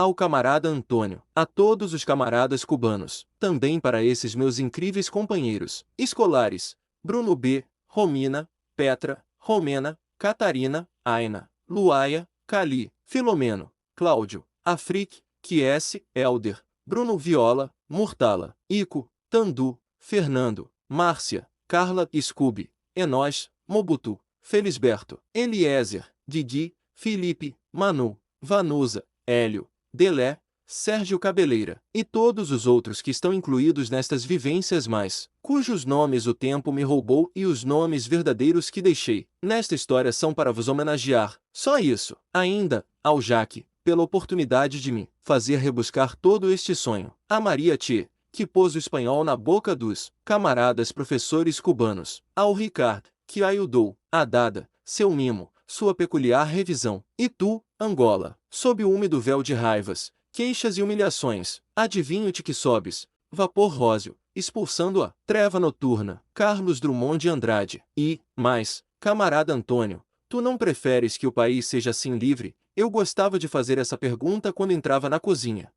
ao camarada Antônio, a todos os camaradas cubanos, também para esses meus incríveis companheiros escolares, Bruno B., Romina, Petra, Romena, Catarina, Aina, Luaia, Cali, Filomeno, Cláudio, Afrique, Kiesse, Elder, Bruno Viola, Murtala, Ico, Tandu, Fernando, Márcia, Carla, Scooby, Enós, Mobutu, Felisberto, Eliezer, Didi, Felipe, Manu, Vanusa, Hélio, Delé, Sérgio Cabeleira, e todos os outros que estão incluídos nestas vivências mais, cujos nomes o tempo me roubou e os nomes verdadeiros que deixei nesta história são para vos homenagear, só isso. Ainda, ao Jaque, pela oportunidade de me fazer rebuscar todo este sonho, a Maria Tchê, que pôs o espanhol na boca dos camaradas professores cubanos, ao Ricardo, que ajudou a Dada, seu mimo, sua peculiar revisão, e tu, Angola, sob o úmido véu de raivas, queixas e humilhações, adivinho-te que sobes, vapor róseo, expulsando a treva noturna, Carlos Drummond de Andrade, e, mais, camarada Antônio, tu não preferes que o país seja assim livre? Eu gostava de fazer essa pergunta quando entrava na cozinha.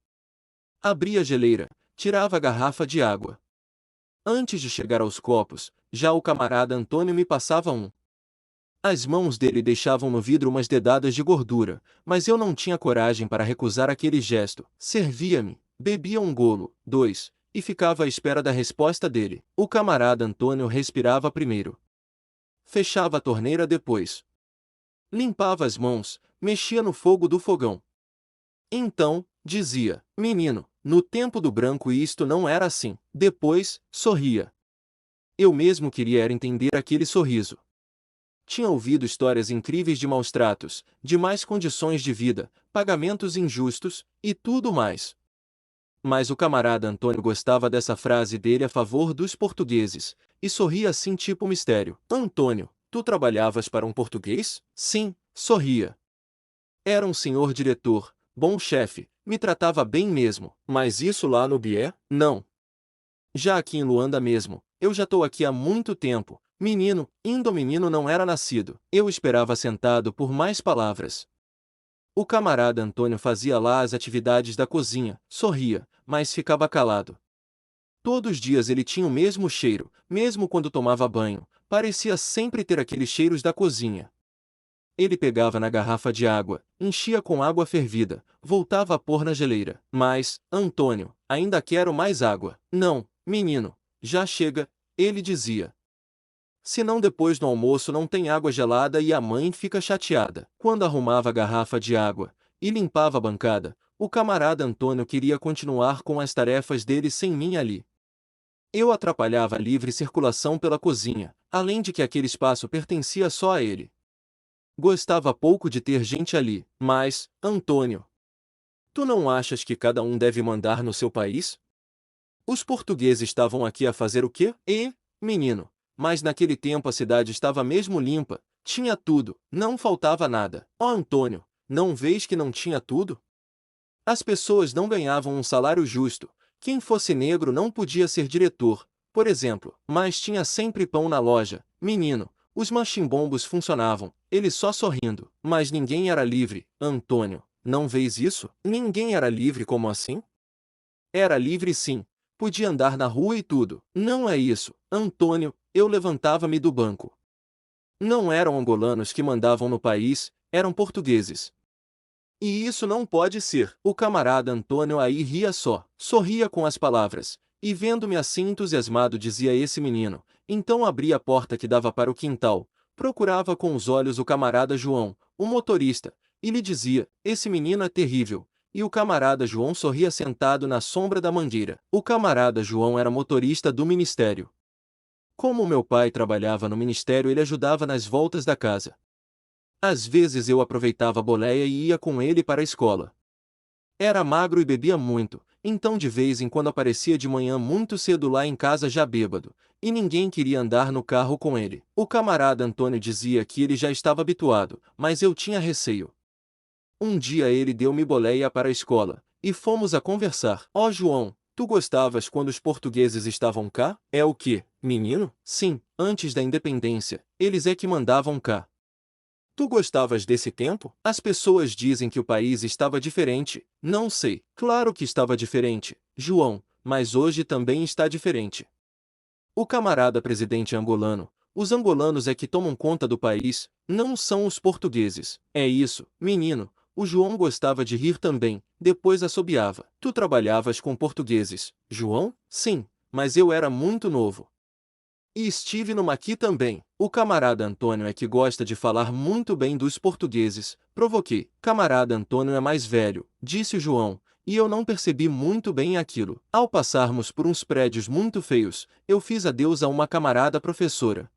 Abria a geleira, tirava a garrafa de água. Antes de chegar aos copos, já o camarada Antônio me passava um. As mãos dele deixavam no vidro umas dedadas de gordura, mas eu não tinha coragem para recusar aquele gesto. Servia-me, bebia um golo, dois, e ficava à espera da resposta dele. O camarada Antônio respirava primeiro. Fechava a torneira depois. Limpava as mãos, mexia no fogo do fogão. Então, dizia, menino, no tempo do branco isto não era assim. Depois, sorria. Eu mesmo queria era entender aquele sorriso. Tinha ouvido histórias incríveis de maus-tratos, de más condições de vida, pagamentos injustos, e tudo mais. Mas o camarada Antônio gostava dessa frase dele a favor dos portugueses, e sorria assim tipo mistério. Antônio, tu trabalhavas para um português? Sim, sorria. Era um senhor diretor, bom chefe, me tratava bem mesmo, mas isso lá no Bié? Não. Já aqui em Luanda mesmo, eu já estou aqui há muito tempo. Menino, ainda o menino não era nascido. Eu esperava sentado por mais palavras. O camarada Antônio fazia lá as atividades da cozinha, sorria, mas ficava calado. Todos os dias ele tinha o mesmo cheiro, mesmo quando tomava banho, parecia sempre ter aqueles cheiros da cozinha. Ele pegava na garrafa de água, enchia com água fervida, voltava a pôr na geleira. Mas, Antônio, ainda quero mais água. Não, menino, já chega, ele dizia. Senão depois do almoço não tem água gelada e a mãe fica chateada. Quando arrumava a garrafa de água e limpava a bancada, o camarada Antônio queria continuar com as tarefas dele sem mim ali. Eu atrapalhava a livre circulação pela cozinha, além de que aquele espaço pertencia só a ele. Gostava pouco de ter gente ali, mas, Antônio, tu não achas que cada um deve mandar no seu país? Os portugueses estavam aqui a fazer o quê? Menino, mas naquele tempo a cidade estava mesmo limpa, tinha tudo, não faltava nada. Ó Antônio, não vês que não tinha tudo? As pessoas não ganhavam um salário justo, quem fosse negro não podia ser diretor, por exemplo, mas tinha sempre pão na loja. Menino, os machimbombos funcionavam, eles só sorrindo, mas ninguém era livre. Antônio, não vês isso? Ninguém era livre como assim? Era livre sim, podia andar na rua e tudo. Não é isso, Antônio, eu levantava-me do banco. Não eram angolanos que mandavam no país, eram portugueses. E isso não pode ser. O camarada Antônio aí ria só, sorria com as palavras, e vendo-me assim entusiasmado dizia esse menino. Então abria a porta que dava para o quintal, procurava com os olhos o camarada João, o motorista, e lhe dizia, esse menino é terrível. E o camarada João sorria sentado na sombra da mangueira. O camarada João era motorista do ministério. Como meu pai trabalhava no ministério, ele ajudava nas voltas da casa. Às vezes eu aproveitava a boleia e ia com ele para a escola. Era magro e bebia muito, então de vez em quando aparecia de manhã muito cedo lá em casa já bêbado, e ninguém queria andar no carro com ele. O camarada Antônio dizia que ele já estava habituado, mas eu tinha receio. Um dia ele deu-me boleia para a escola, e fomos a conversar. Ó João, tu gostavas quando os portugueses estavam cá? É o quê, menino? Sim, antes da independência, eles é que mandavam cá. Tu gostavas desse tempo? As pessoas dizem que o país estava diferente. Não sei. Claro que estava diferente, João, mas hoje também está diferente. O camarada presidente angolano, os angolanos é que tomam conta do país, não são os portugueses. É isso, menino. O João gostava de rir também, depois assobiava. Tu trabalhavas com portugueses, João? Sim, mas eu era muito novo. E estive no Maqui também. O camarada Antônio é que gosta de falar muito bem dos portugueses. Provoquei. Camarada Antônio é mais velho, disse o João, e eu não percebi muito bem aquilo. Ao passarmos por uns prédios muito feios, eu fiz adeus a uma camarada professora.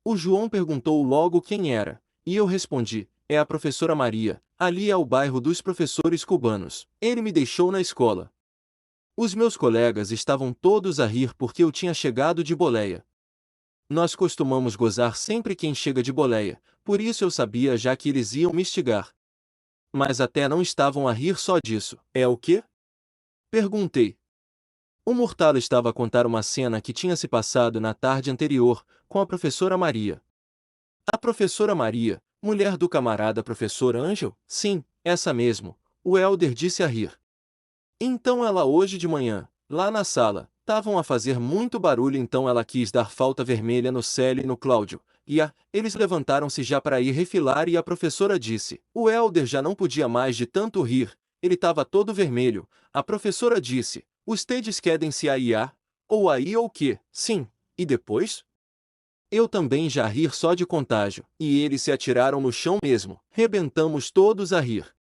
O João perguntou logo quem era, e eu respondi: é a professora Maria, ali é o bairro dos professores cubanos. Ele me deixou na escola. Os meus colegas estavam todos a rir porque eu tinha chegado de boleia. Nós costumamos gozar sempre quem chega de boleia, por isso eu sabia já que eles iam me instigar. Mas até não estavam a rir só disso. É o quê? Perguntei. O Murtala estava a contar uma cena que tinha se passado na tarde anterior, com a professora Maria. A professora Maria, mulher do camarada professor Ângelo? Sim, essa mesmo, o Hélder disse a rir. Então ela hoje de manhã, lá na sala, estavam a fazer muito barulho, então ela quis dar falta vermelha no Célio e no Cláudio. Eles levantaram-se já para ir refilar e a professora disse. O Hélder já não podia mais de tanto rir, ele estava todo vermelho. A professora disse, os tedes quedem-se aí ou aí ou quê? Sim, e depois? Eu também já rir só de contágio, e eles se atiraram no chão mesmo, rebentamos todos a rir.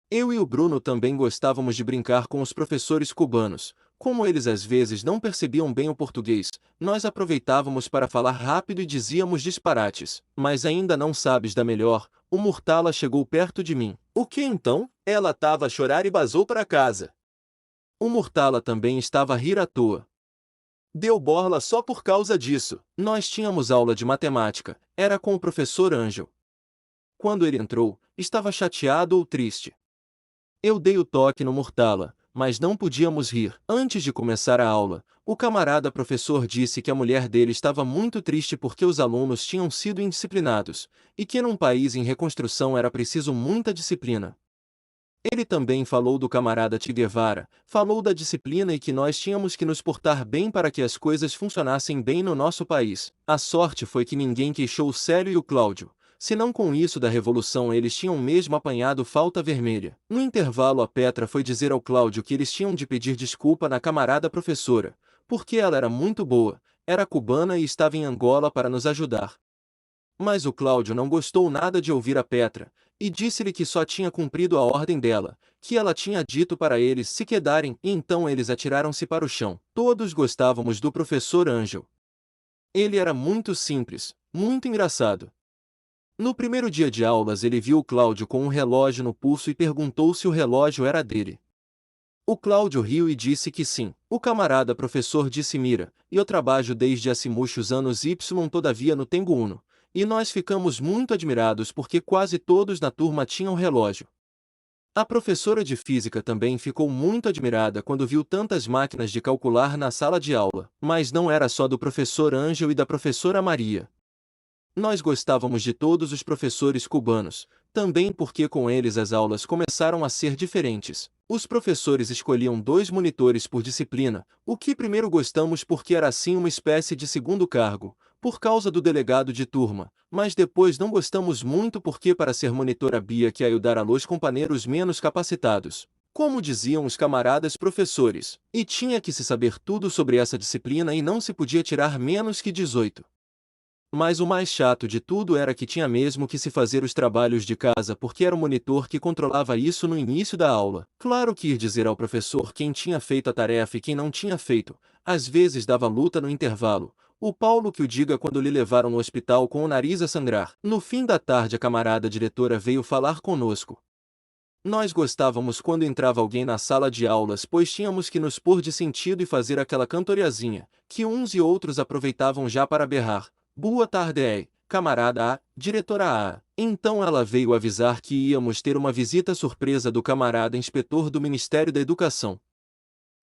Eu e o Bruno também gostávamos de brincar com os professores cubanos. Como eles às vezes não percebiam bem o português, nós aproveitávamos para falar rápido e dizíamos disparates. Mas ainda não sabes da melhor, o Murtala chegou perto de mim. O que então? Ela estava a chorar e basou para casa. O Murtala também estava a rir à toa. Deu borla só por causa disso. Nós tínhamos aula de matemática, era com o professor Ângelo. Quando ele entrou, estava chateado ou triste. Eu dei o toque no Murtala, mas não podíamos rir. Antes de começar a aula, o camarada professor disse que a mulher dele estava muito triste porque os alunos tinham sido indisciplinados, e que num país em reconstrução era preciso muita disciplina. Ele também falou do camarada Che Guevara, falou da disciplina e que nós tínhamos que nos portar bem para que as coisas funcionassem bem no nosso país. A sorte foi que ninguém queixou o Célio e o Cláudio. Senão com isso da revolução eles tinham mesmo apanhado falta vermelha. No intervalo a Petra foi dizer ao Cláudio que eles tinham de pedir desculpa na camarada professora, porque ela era muito boa, era cubana e estava em Angola para nos ajudar. Mas o Cláudio não gostou nada de ouvir a Petra, e disse-lhe que só tinha cumprido a ordem dela, que ela tinha dito para eles se quedarem, e então eles atiraram-se para o chão. Todos gostávamos do professor Ângelo. Ele era muito simples, muito engraçado. No primeiro dia de aulas ele viu o Cláudio com um relógio no pulso e perguntou se o relógio era dele. O Cláudio riu e disse que sim. O camarada professor disse mira, e eu trabalho desde há muitos anos todavia no tenho uno. E nós ficamos muito admirados porque quase todos na turma tinham relógio. A professora de física também ficou muito admirada quando viu tantas máquinas de calcular na sala de aula. Mas não era só do professor Ângelo e da professora Maria. Nós gostávamos de todos os professores cubanos, também porque com eles as aulas começaram a ser diferentes. Os professores escolhiam 2 monitores por disciplina, o que primeiro gostamos porque era assim uma espécie de segundo cargo, por causa do delegado de turma, mas depois não gostamos muito porque para ser monitor havia que ajudar a los companheiros menos capacitados, como diziam os camaradas professores, e tinha que se saber tudo sobre essa disciplina e não se podia tirar menos que 18. Mas o mais chato de tudo era que tinha mesmo que se fazer os trabalhos de casa porque era o monitor que controlava isso no início da aula. Claro que ir dizer ao professor quem tinha feito a tarefa e quem não tinha feito, às vezes dava luta no intervalo. O Paulo que o diga quando lhe levaram no hospital com o nariz a sangrar. No fim da tarde a camarada diretora veio falar conosco. Nós gostávamos quando entrava alguém na sala de aulas pois tínhamos que nos pôr de sentido e fazer aquela cantoriazinha, que uns e outros aproveitavam já para berrar. Boa tarde, camarada A, diretora A. Então ela veio avisar que íamos ter uma visita surpresa do camarada inspetor do Ministério da Educação.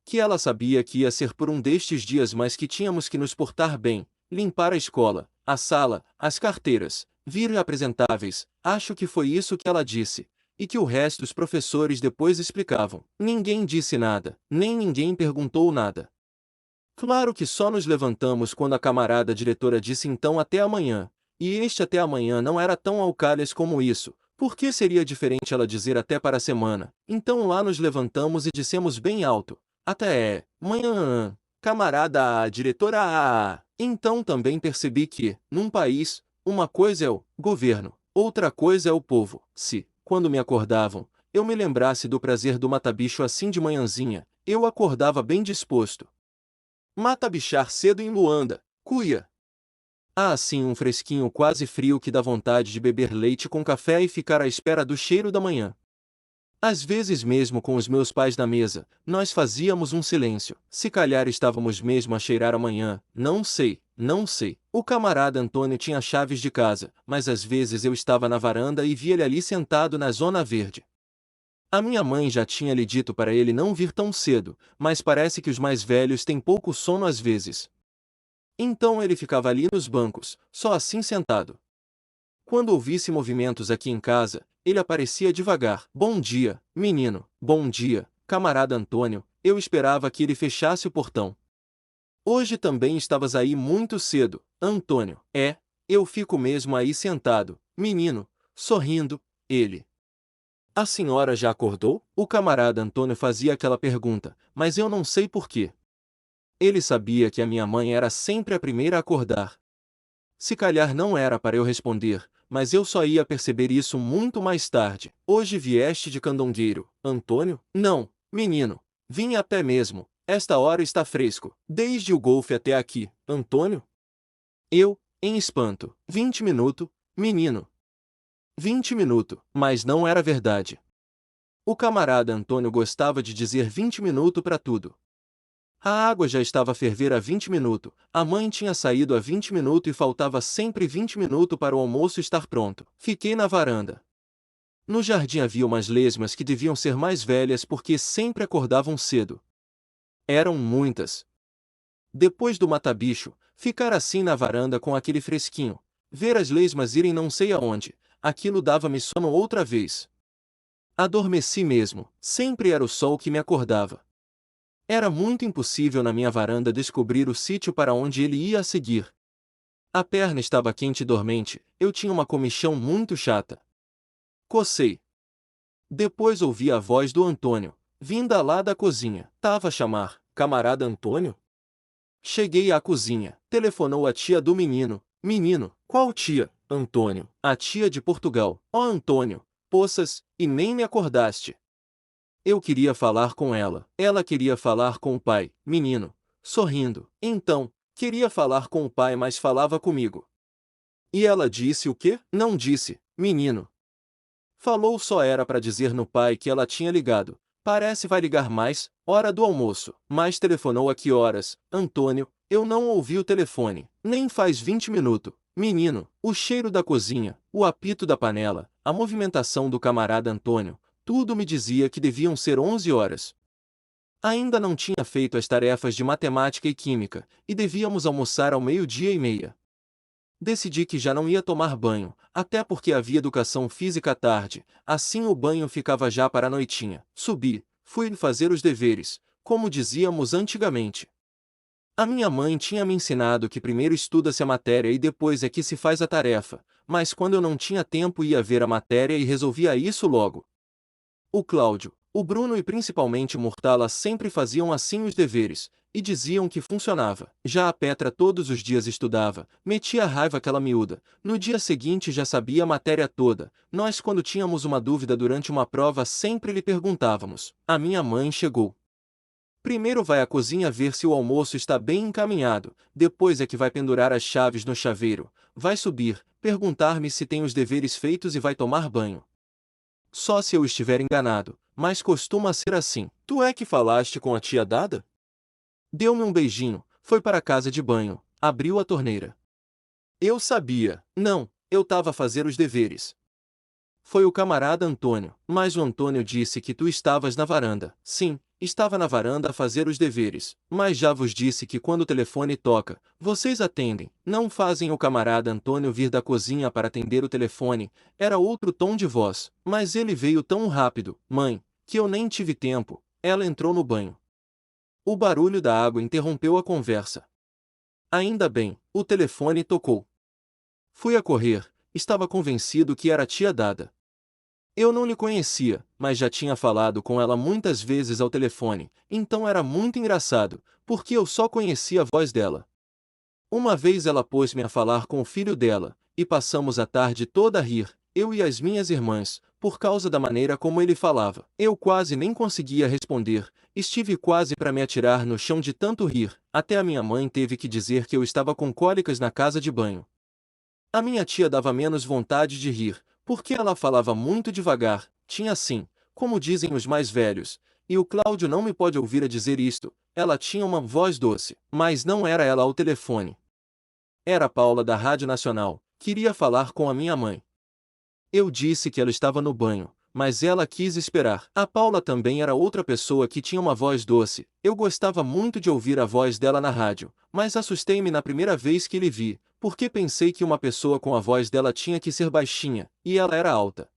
Que ela sabia que ia ser por um destes dias mas que tínhamos que nos portar bem, limpar a escola, a sala, as carteiras, vir apresentáveis, acho que foi isso que ela disse, e que o resto os professores depois explicavam. Ninguém disse nada, nem ninguém perguntou nada. Claro que só nos levantamos quando a camarada diretora disse então até amanhã, e este até amanhã não era tão ao calhas como isso. Por que seria diferente ela dizer até para a semana? Então lá nos levantamos e dissemos bem alto, até manhã, camarada diretora Então também percebi que, num país, uma coisa é o governo, outra coisa é o povo. Se, quando me acordavam, eu me lembrasse do prazer do mata-bicho assim de manhãzinha, eu acordava bem disposto. Mata-bichar cedo em Luanda, cuia. Há assim um fresquinho quase frio que dá vontade de beber leite com café e ficar à espera do cheiro da manhã. Às vezes mesmo com os meus pais na mesa, nós fazíamos um silêncio. Se calhar estávamos mesmo a cheirar a manhã, não sei, não sei. O camarada Antônio tinha chaves de casa, mas às vezes eu estava na varanda e via ele ali sentado na zona verde. A minha mãe já tinha lhe dito para ele não vir tão cedo, mas parece que os mais velhos têm pouco sono às vezes. Então ele ficava ali nos bancos, só assim sentado. Quando ouvisse movimentos aqui em casa, ele aparecia devagar. Bom dia, menino. Bom dia, camarada Antônio. Eu esperava que ele fechasse o portão. Hoje também estavas aí muito cedo, Antônio. Eu fico mesmo aí sentado, menino, sorrindo. Ele. A senhora já acordou? O camarada Antônio fazia aquela pergunta, mas eu não sei por quê. Ele sabia que a minha mãe era sempre a primeira a acordar. Se calhar não era para eu responder, mas eu só ia perceber isso muito mais tarde. Hoje vieste de Candongueiro, Antônio? Não, menino. Vim a pé mesmo. Esta hora está fresco. Desde o golfe até aqui, Antônio? Eu, em espanto. 20 minutos, menino. 20 minutos, mas não era verdade. O camarada Antônio gostava de dizer 20 minutos para tudo. A água já estava a ferver há 20 minutos, a mãe tinha saído há 20 minutos e faltava sempre 20 minutos para o almoço estar pronto. Fiquei na varanda. No jardim havia umas lesmas que deviam ser mais velhas porque sempre acordavam cedo. Eram muitas. Depois do mata-bicho, ficar assim na varanda com aquele fresquinho, ver as lesmas irem não sei aonde, aquilo dava-me sono outra vez. Adormeci mesmo, sempre era o sol que me acordava. Era muito impossível na minha varanda descobrir o sítio para onde ele ia a seguir. A perna estava quente e dormente, eu tinha uma comichão muito chata. Cocei. Depois ouvi a voz do Antônio, vinda lá da cozinha. Tava a chamar, camarada Antônio? Cheguei à cozinha, telefonou a tia do menino. Menino, qual tia? Antônio, a tia de Portugal. Ó Antônio, poças, e nem me acordaste. Eu queria falar com ela. Ela queria falar com o pai, menino, sorrindo. Então, queria falar com o pai, mas falava comigo. E ela disse o quê? Não disse, menino. Falou só era para dizer no pai que ela tinha ligado. Parece vai ligar mais, hora do almoço. Mas telefonou a que horas? Antônio, eu não ouvi o telefone. Nem faz 20 minutos. Menino, o cheiro da cozinha, o apito da panela, a movimentação do camarada Antônio, tudo me dizia que deviam ser 11 horas. Ainda não tinha feito as tarefas de matemática e química, e devíamos almoçar ao 12:30. Decidi que já não ia tomar banho, até porque havia educação física à tarde, assim o banho ficava já para a noitinha. Subi, fui fazer os deveres, como dizíamos antigamente. A minha mãe tinha me ensinado que primeiro estuda-se a matéria e depois é que se faz a tarefa, mas quando eu não tinha tempo ia ver a matéria e resolvia isso logo. O Cláudio, o Bruno e principalmente Murtala sempre faziam assim os deveres, e diziam que funcionava. Já a Petra todos os dias estudava, metia a raiva aquela miúda, no dia seguinte já sabia a matéria toda. Nós quando tínhamos uma dúvida durante uma prova sempre lhe perguntávamos. A minha mãe chegou. Primeiro vai à cozinha ver se o almoço está bem encaminhado, depois é que vai pendurar as chaves no chaveiro, vai subir, perguntar-me se tem os deveres feitos e vai tomar banho. Só se eu estiver enganado, mas costuma ser assim. Tu é que falaste com a tia Dada? Deu-me um beijinho, foi para a casa de banho, abriu a torneira. Eu sabia. Não, eu tava a fazer os deveres. Foi o camarada Antônio, mas o Antônio disse que tu estavas na varanda. Sim, estava na varanda a fazer os deveres. Mas já vos disse que quando o telefone toca, vocês atendem, não fazem o camarada Antônio vir da cozinha para atender o telefone. Era outro tom de voz, mas ele veio tão rápido, mãe, que eu nem tive tempo. Ela entrou no banho. O barulho da água interrompeu a conversa. Ainda bem, o telefone tocou. Fui a correr, estava convencido que era a tia Dada. Eu não lhe conhecia, mas já tinha falado com ela muitas vezes ao telefone, então era muito engraçado, porque eu só conhecia a voz dela. Uma vez ela pôs-me a falar com o filho dela, e passamos a tarde toda a rir, eu e as minhas irmãs, por causa da maneira como ele falava. Eu quase nem conseguia responder, estive quase para me atirar no chão de tanto rir, até a minha mãe teve que dizer que eu estava com cólicas na casa de banho. A minha tia dava menos vontade de rir, porque ela falava muito devagar, tinha assim, como dizem os mais velhos, e o Cláudio não me pode ouvir a dizer isto, ela tinha uma voz doce, mas não era ela ao telefone. Era Paula da Rádio Nacional, queria falar com a minha mãe. Eu disse que ela estava no banho, mas ela quis esperar. A Paula também era outra pessoa que tinha uma voz doce, eu gostava muito de ouvir a voz dela na rádio, mas assustei-me na primeira vez que lhe vi, porque pensei que uma pessoa com a voz dela tinha que ser baixinha, e ela era alta.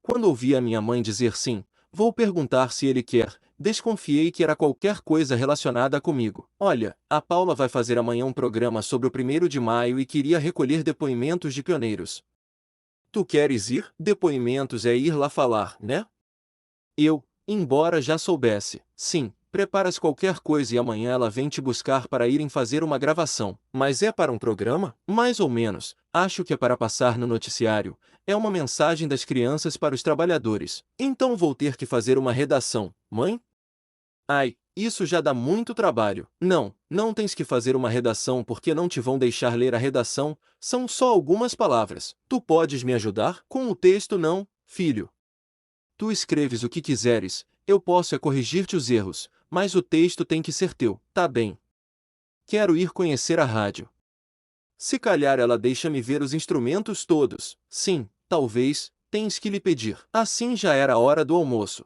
Quando ouvi a minha mãe dizer sim, vou perguntar se ele quer, desconfiei que era qualquer coisa relacionada comigo. Olha, a Paula vai fazer amanhã um programa sobre o 1º de maio e queria recolher depoimentos de pioneiros. Tu queres ir? Depoimentos é ir lá falar, né? Eu, embora já soubesse, sim, preparas qualquer coisa e amanhã ela vem te buscar para irem fazer uma gravação. Mas é para um programa? Mais ou menos, acho que é para passar no noticiário, é uma mensagem das crianças para os trabalhadores. Então vou ter que fazer uma redação, mãe? Ai, isso já dá muito trabalho. Não, não tens que fazer uma redação porque não te vão deixar ler a redação, são só algumas palavras. Tu podes me ajudar? Com o texto não, filho. Tu escreves o que quiseres, eu posso corrigir-te os erros, mas o texto tem que ser teu, tá bem? Quero ir conhecer a rádio. Se calhar ela deixa-me ver os instrumentos todos. Sim, talvez, tens que lhe pedir. Assim já era a hora do almoço.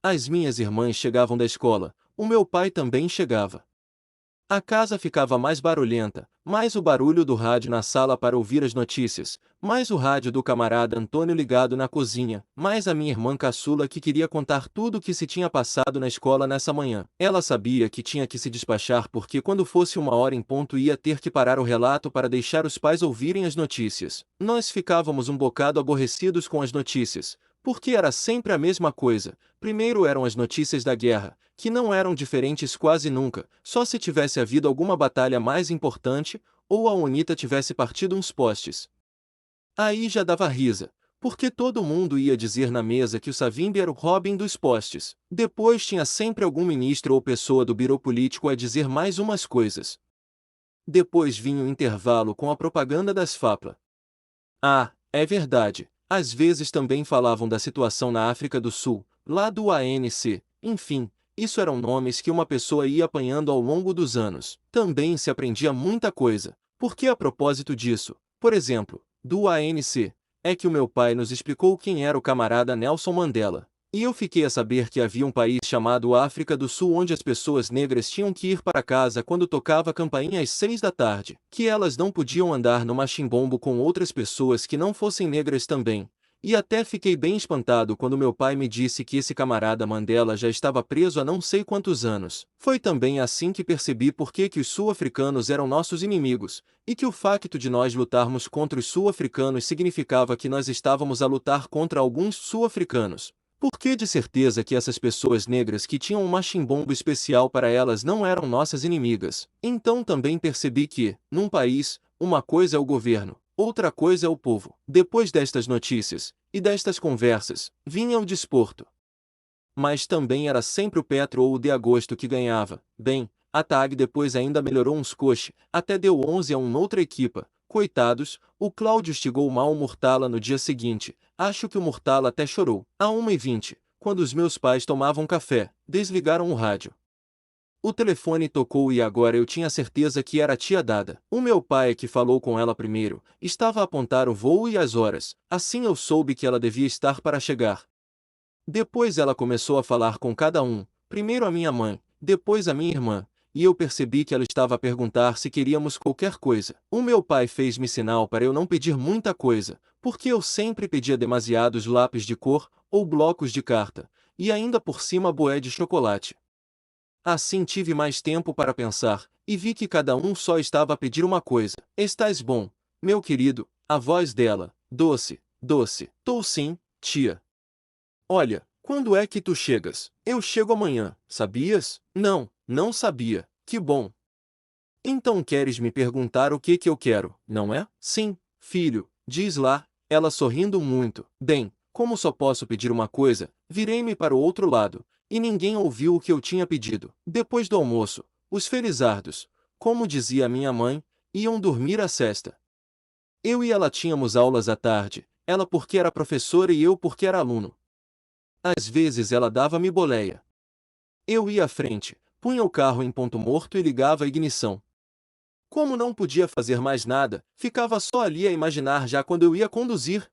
As minhas irmãs chegavam da escola, o meu pai também chegava. A casa ficava mais barulhenta, mais o barulho do rádio na sala para ouvir as notícias, mais o rádio do camarada Antônio ligado na cozinha, mais a minha irmã caçula que queria contar tudo o que se tinha passado na escola nessa manhã. Ela sabia que tinha que se despachar porque quando fosse 1 hora em ponto ia ter que parar o relato para deixar os pais ouvirem as notícias. Nós ficávamos um bocado aborrecidos com as notícias, porque era sempre a mesma coisa. Primeiro eram as notícias da guerra, que não eram diferentes quase nunca, só se tivesse havido alguma batalha mais importante, ou a UNITA tivesse partido uns postes. Aí já dava risa, porque todo mundo ia dizer na mesa que o Savimbi era o Robin dos postes. Depois tinha sempre algum ministro ou pessoa do birô político a dizer mais umas coisas. Depois vinha o intervalo com a propaganda das FAPLA. Ah, é verdade, às vezes também falavam da situação na África do Sul, lá do ANC, enfim. Isso eram nomes que uma pessoa ia apanhando ao longo dos anos. Também se aprendia muita coisa, porque a propósito disso, por exemplo, do ANC, é que o meu pai nos explicou quem era o camarada Nelson Mandela. E eu fiquei a saber que havia um país chamado África do Sul onde as pessoas negras tinham que ir para casa quando tocava a campainha às 6 da tarde, que elas não podiam andar no machimbombo com outras pessoas que não fossem negras também. E até fiquei bem espantado quando meu pai me disse que esse camarada Mandela já estava preso há não sei quantos anos. Foi também assim que percebi por que os sul-africanos eram nossos inimigos, e que o facto de nós lutarmos contra os sul-africanos significava que nós estávamos a lutar contra alguns sul-africanos. Porque de certeza que essas pessoas negras que tinham um machimbombo especial para elas não eram nossas inimigas. Então também percebi que, num país, uma coisa é o governo, outra coisa é o povo. Depois destas notícias, e destas conversas, vinha o desporto. Mas também era sempre o Petro ou o de Agosto que ganhava. Bem, a TAG depois ainda melhorou uns coche, até deu 11 a 1 noutra equipa. Coitados, o Cláudio estigou mal o Murtala no dia seguinte, acho que o Murtala até chorou. À 1h20, quando os meus pais tomavam café, desligaram o rádio. O telefone tocou e agora eu tinha certeza que era a tia Dada. O meu pai, que falou com ela primeiro, estava a apontar o voo e as horas, assim eu soube que ela devia estar para chegar. Depois ela começou a falar com cada um, primeiro a minha mãe, depois a minha irmã, e eu percebi que ela estava a perguntar se queríamos qualquer coisa. O meu pai fez-me sinal para eu não pedir muita coisa, porque eu sempre pedia demasiados lápis de cor ou blocos de carta, e ainda por cima bué de chocolate. Assim tive mais tempo para pensar, e vi que cada um só estava a pedir uma coisa. Estás bom, meu querido? A voz dela, doce, doce. Tô sim, tia. Olha, quando é que tu chegas? Eu chego amanhã, sabias? Não, não sabia. Que bom. Então queres me perguntar o que eu quero, não é? Sim, filho, diz lá, ela sorrindo muito. Bem, como só posso pedir uma coisa, virei-me para o outro lado, e ninguém ouviu o que eu tinha pedido. Depois do almoço, os felizardos, como dizia minha mãe, iam dormir a sesta. Eu e ela tínhamos aulas à tarde, ela porque era professora e eu porque era aluno. Às vezes ela dava-me boleia. Eu ia à frente, punha o carro em ponto morto e ligava a ignição. Como não podia fazer mais nada, ficava só ali a imaginar já quando eu ia conduzir,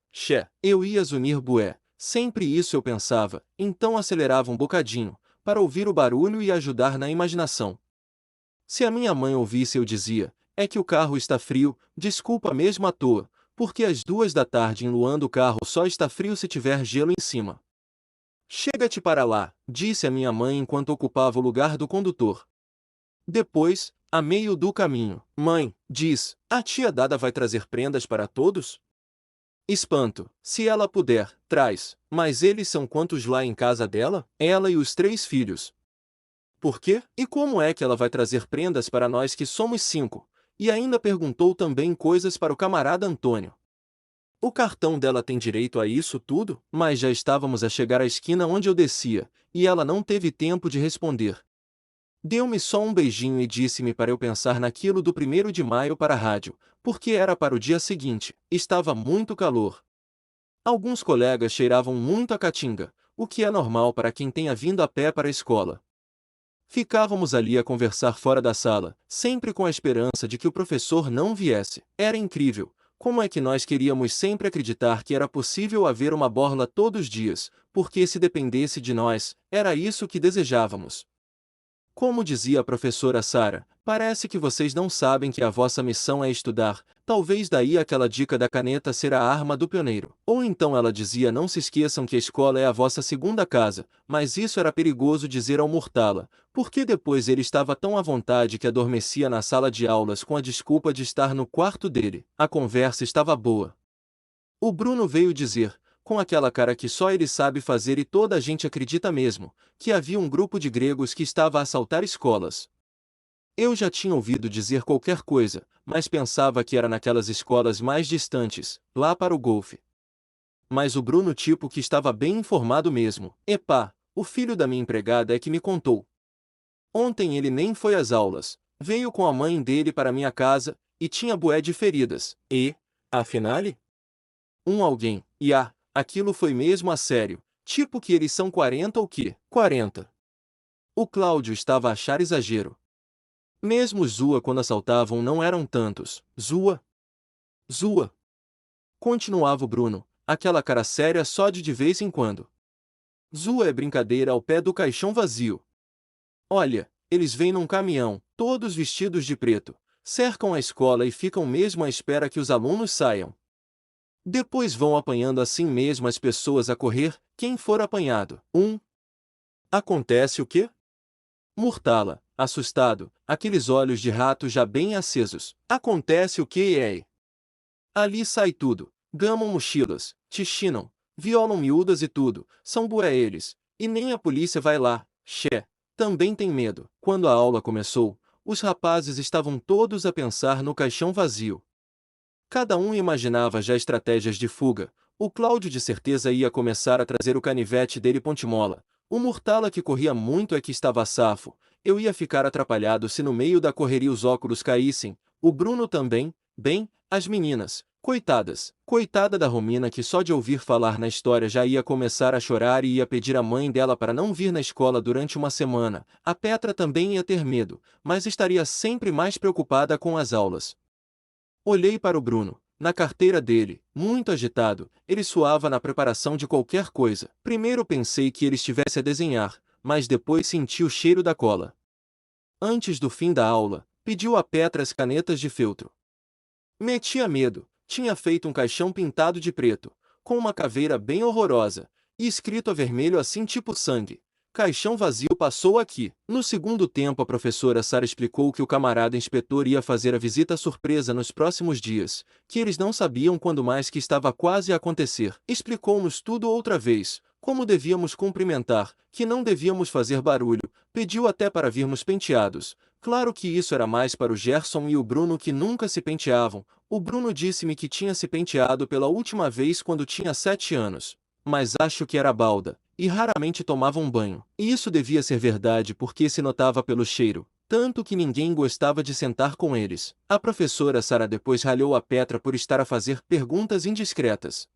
eu ia zunir bué, sempre isso eu pensava, então acelerava um bocadinho, para ouvir o barulho e ajudar na imaginação. Se a minha mãe ouvisse eu dizia, é que o carro está frio, desculpa mesmo à toa, porque às 2 da tarde enluando o carro só está frio se tiver gelo em cima. Chega-te para lá, disse a minha mãe enquanto ocupava o lugar do condutor. Depois, a meio do caminho, mãe, diz, a tia Dada vai trazer prendas para todos? Espanto, se ela puder, traz, mas eles são quantos lá em casa dela? Ela e os 3 filhos. Por quê? E como é que ela vai trazer prendas para nós que somos 5? E ainda perguntou também coisas para o camarada Antônio. O cartão dela tem direito a isso tudo? Mas já estávamos a chegar à esquina onde eu descia, e ela não teve tempo de responder. Deu-me só um beijinho e disse-me para eu pensar naquilo do 1º de maio para a rádio, porque era para o dia seguinte. Estava muito calor. Alguns colegas cheiravam muito a caatinga, o que é normal para quem tenha vindo a pé para a escola. Ficávamos ali a conversar fora da sala, sempre com a esperança de que o professor não viesse. Era incrível. Como é que nós queríamos sempre acreditar que era possível haver uma borla todos os dias, porque se dependesse de nós, era isso que desejávamos. Como dizia a professora Sara, parece que vocês não sabem que a vossa missão é estudar, talvez daí aquela dica da caneta ser a arma do pioneiro. Ou então ela dizia não se esqueçam que a escola é a vossa segunda casa, mas isso era perigoso dizer ao Murtala, porque depois ele estava tão à vontade que adormecia na sala de aulas com a desculpa de estar no quarto dele. A conversa estava boa. O Bruno veio dizer, com aquela cara que só ele sabe fazer e toda a gente acredita mesmo, que havia um grupo de gregos que estava a assaltar escolas. Eu já tinha ouvido dizer qualquer coisa, mas pensava que era naquelas escolas mais distantes, lá para o Golfe. Mas o Bruno tipo que estava bem informado mesmo. Epá, o filho da minha empregada é que me contou. Ontem ele nem foi às aulas, veio com a mãe dele para minha casa, e tinha bué de feridas, e, afinal, alguém, aquilo foi mesmo a sério, tipo que eles são 40 ou que? 40. O Cláudio estava a achar exagero. Mesmo Zua quando assaltavam não eram tantos. Zua. Zua. Continuava o Bruno, aquela cara séria só de vez em quando. Zua é brincadeira ao pé do caixão vazio. Olha, eles vêm num caminhão, todos vestidos de preto, cercam a escola e ficam mesmo à espera que os alunos saiam. Depois vão apanhando assim mesmo as pessoas a correr, quem for apanhado. Acontece o quê? Murtala, assustado, aqueles olhos de rato já bem acesos. Acontece o quê, Ali sai tudo. Gamam mochilas, te chinam, violam miúdas e tudo. São bué eles. E nem a polícia vai lá. Também tem medo. Quando a aula começou, os rapazes estavam todos a pensar no caixão vazio. Cada um imaginava já estratégias de fuga. O Cláudio de certeza ia começar a trazer o canivete dele Ponte-Mola. O Murtala que corria muito é que estava safo. Eu ia ficar atrapalhado se no meio da correria os óculos caíssem. O Bruno também. Bem, as meninas. Coitadas. Coitada da Romina que só de ouvir falar na história já ia começar a chorar e ia pedir à mãe dela para não vir na escola durante uma semana. A Petra também ia ter medo, mas estaria sempre mais preocupada com as aulas. Olhei para o Bruno. Na carteira dele, muito agitado, ele suava na preparação de qualquer coisa. Primeiro pensei que ele estivesse a desenhar, mas depois senti o cheiro da cola. Antes do fim da aula, pediu a Petra as canetas de feltro. Metia medo, tinha feito um caixão pintado de preto, com uma caveira bem horrorosa, e escrito a vermelho assim tipo sangue. Caixão vazio passou aqui. No segundo tempo a professora Sara explicou que o camarada inspetor ia fazer a visita surpresa nos próximos dias, que eles não sabiam quando mais que estava quase a acontecer. Explicou-nos tudo outra vez, como devíamos cumprimentar, que não devíamos fazer barulho, pediu até para virmos penteados. Claro que isso era mais para o Gerson e o Bruno que nunca se penteavam. O Bruno disse-me que tinha se penteado pela última vez quando tinha 7 anos. Mas acho que era balda, e raramente tomava um banho. E isso devia ser verdade porque se notava pelo cheiro, tanto que ninguém gostava de sentar com eles. A professora Sara depois ralhou a Petra por estar a fazer perguntas indiscretas.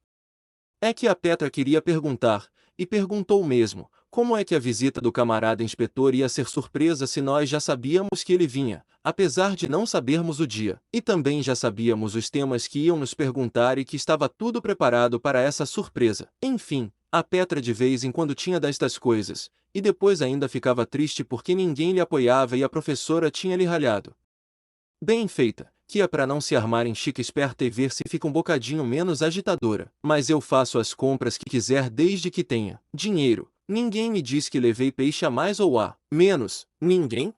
É que a Petra queria perguntar, e perguntou mesmo, como é que a visita do camarada inspetor ia ser surpresa se nós já sabíamos que ele vinha, apesar de não sabermos o dia, e também já sabíamos os temas que iam nos perguntar e que estava tudo preparado para essa surpresa. Enfim, a Petra de vez em quando tinha destas coisas, e depois ainda ficava triste porque ninguém lhe apoiava e a professora tinha lhe ralhado. Bem feita, que é para não se armar em chique esperta e ver se fica um bocadinho menos agitadora. Mas eu faço as compras que quiser desde que tenha dinheiro. Ninguém me diz que levei peixe a mais ou a menos. Ninguém?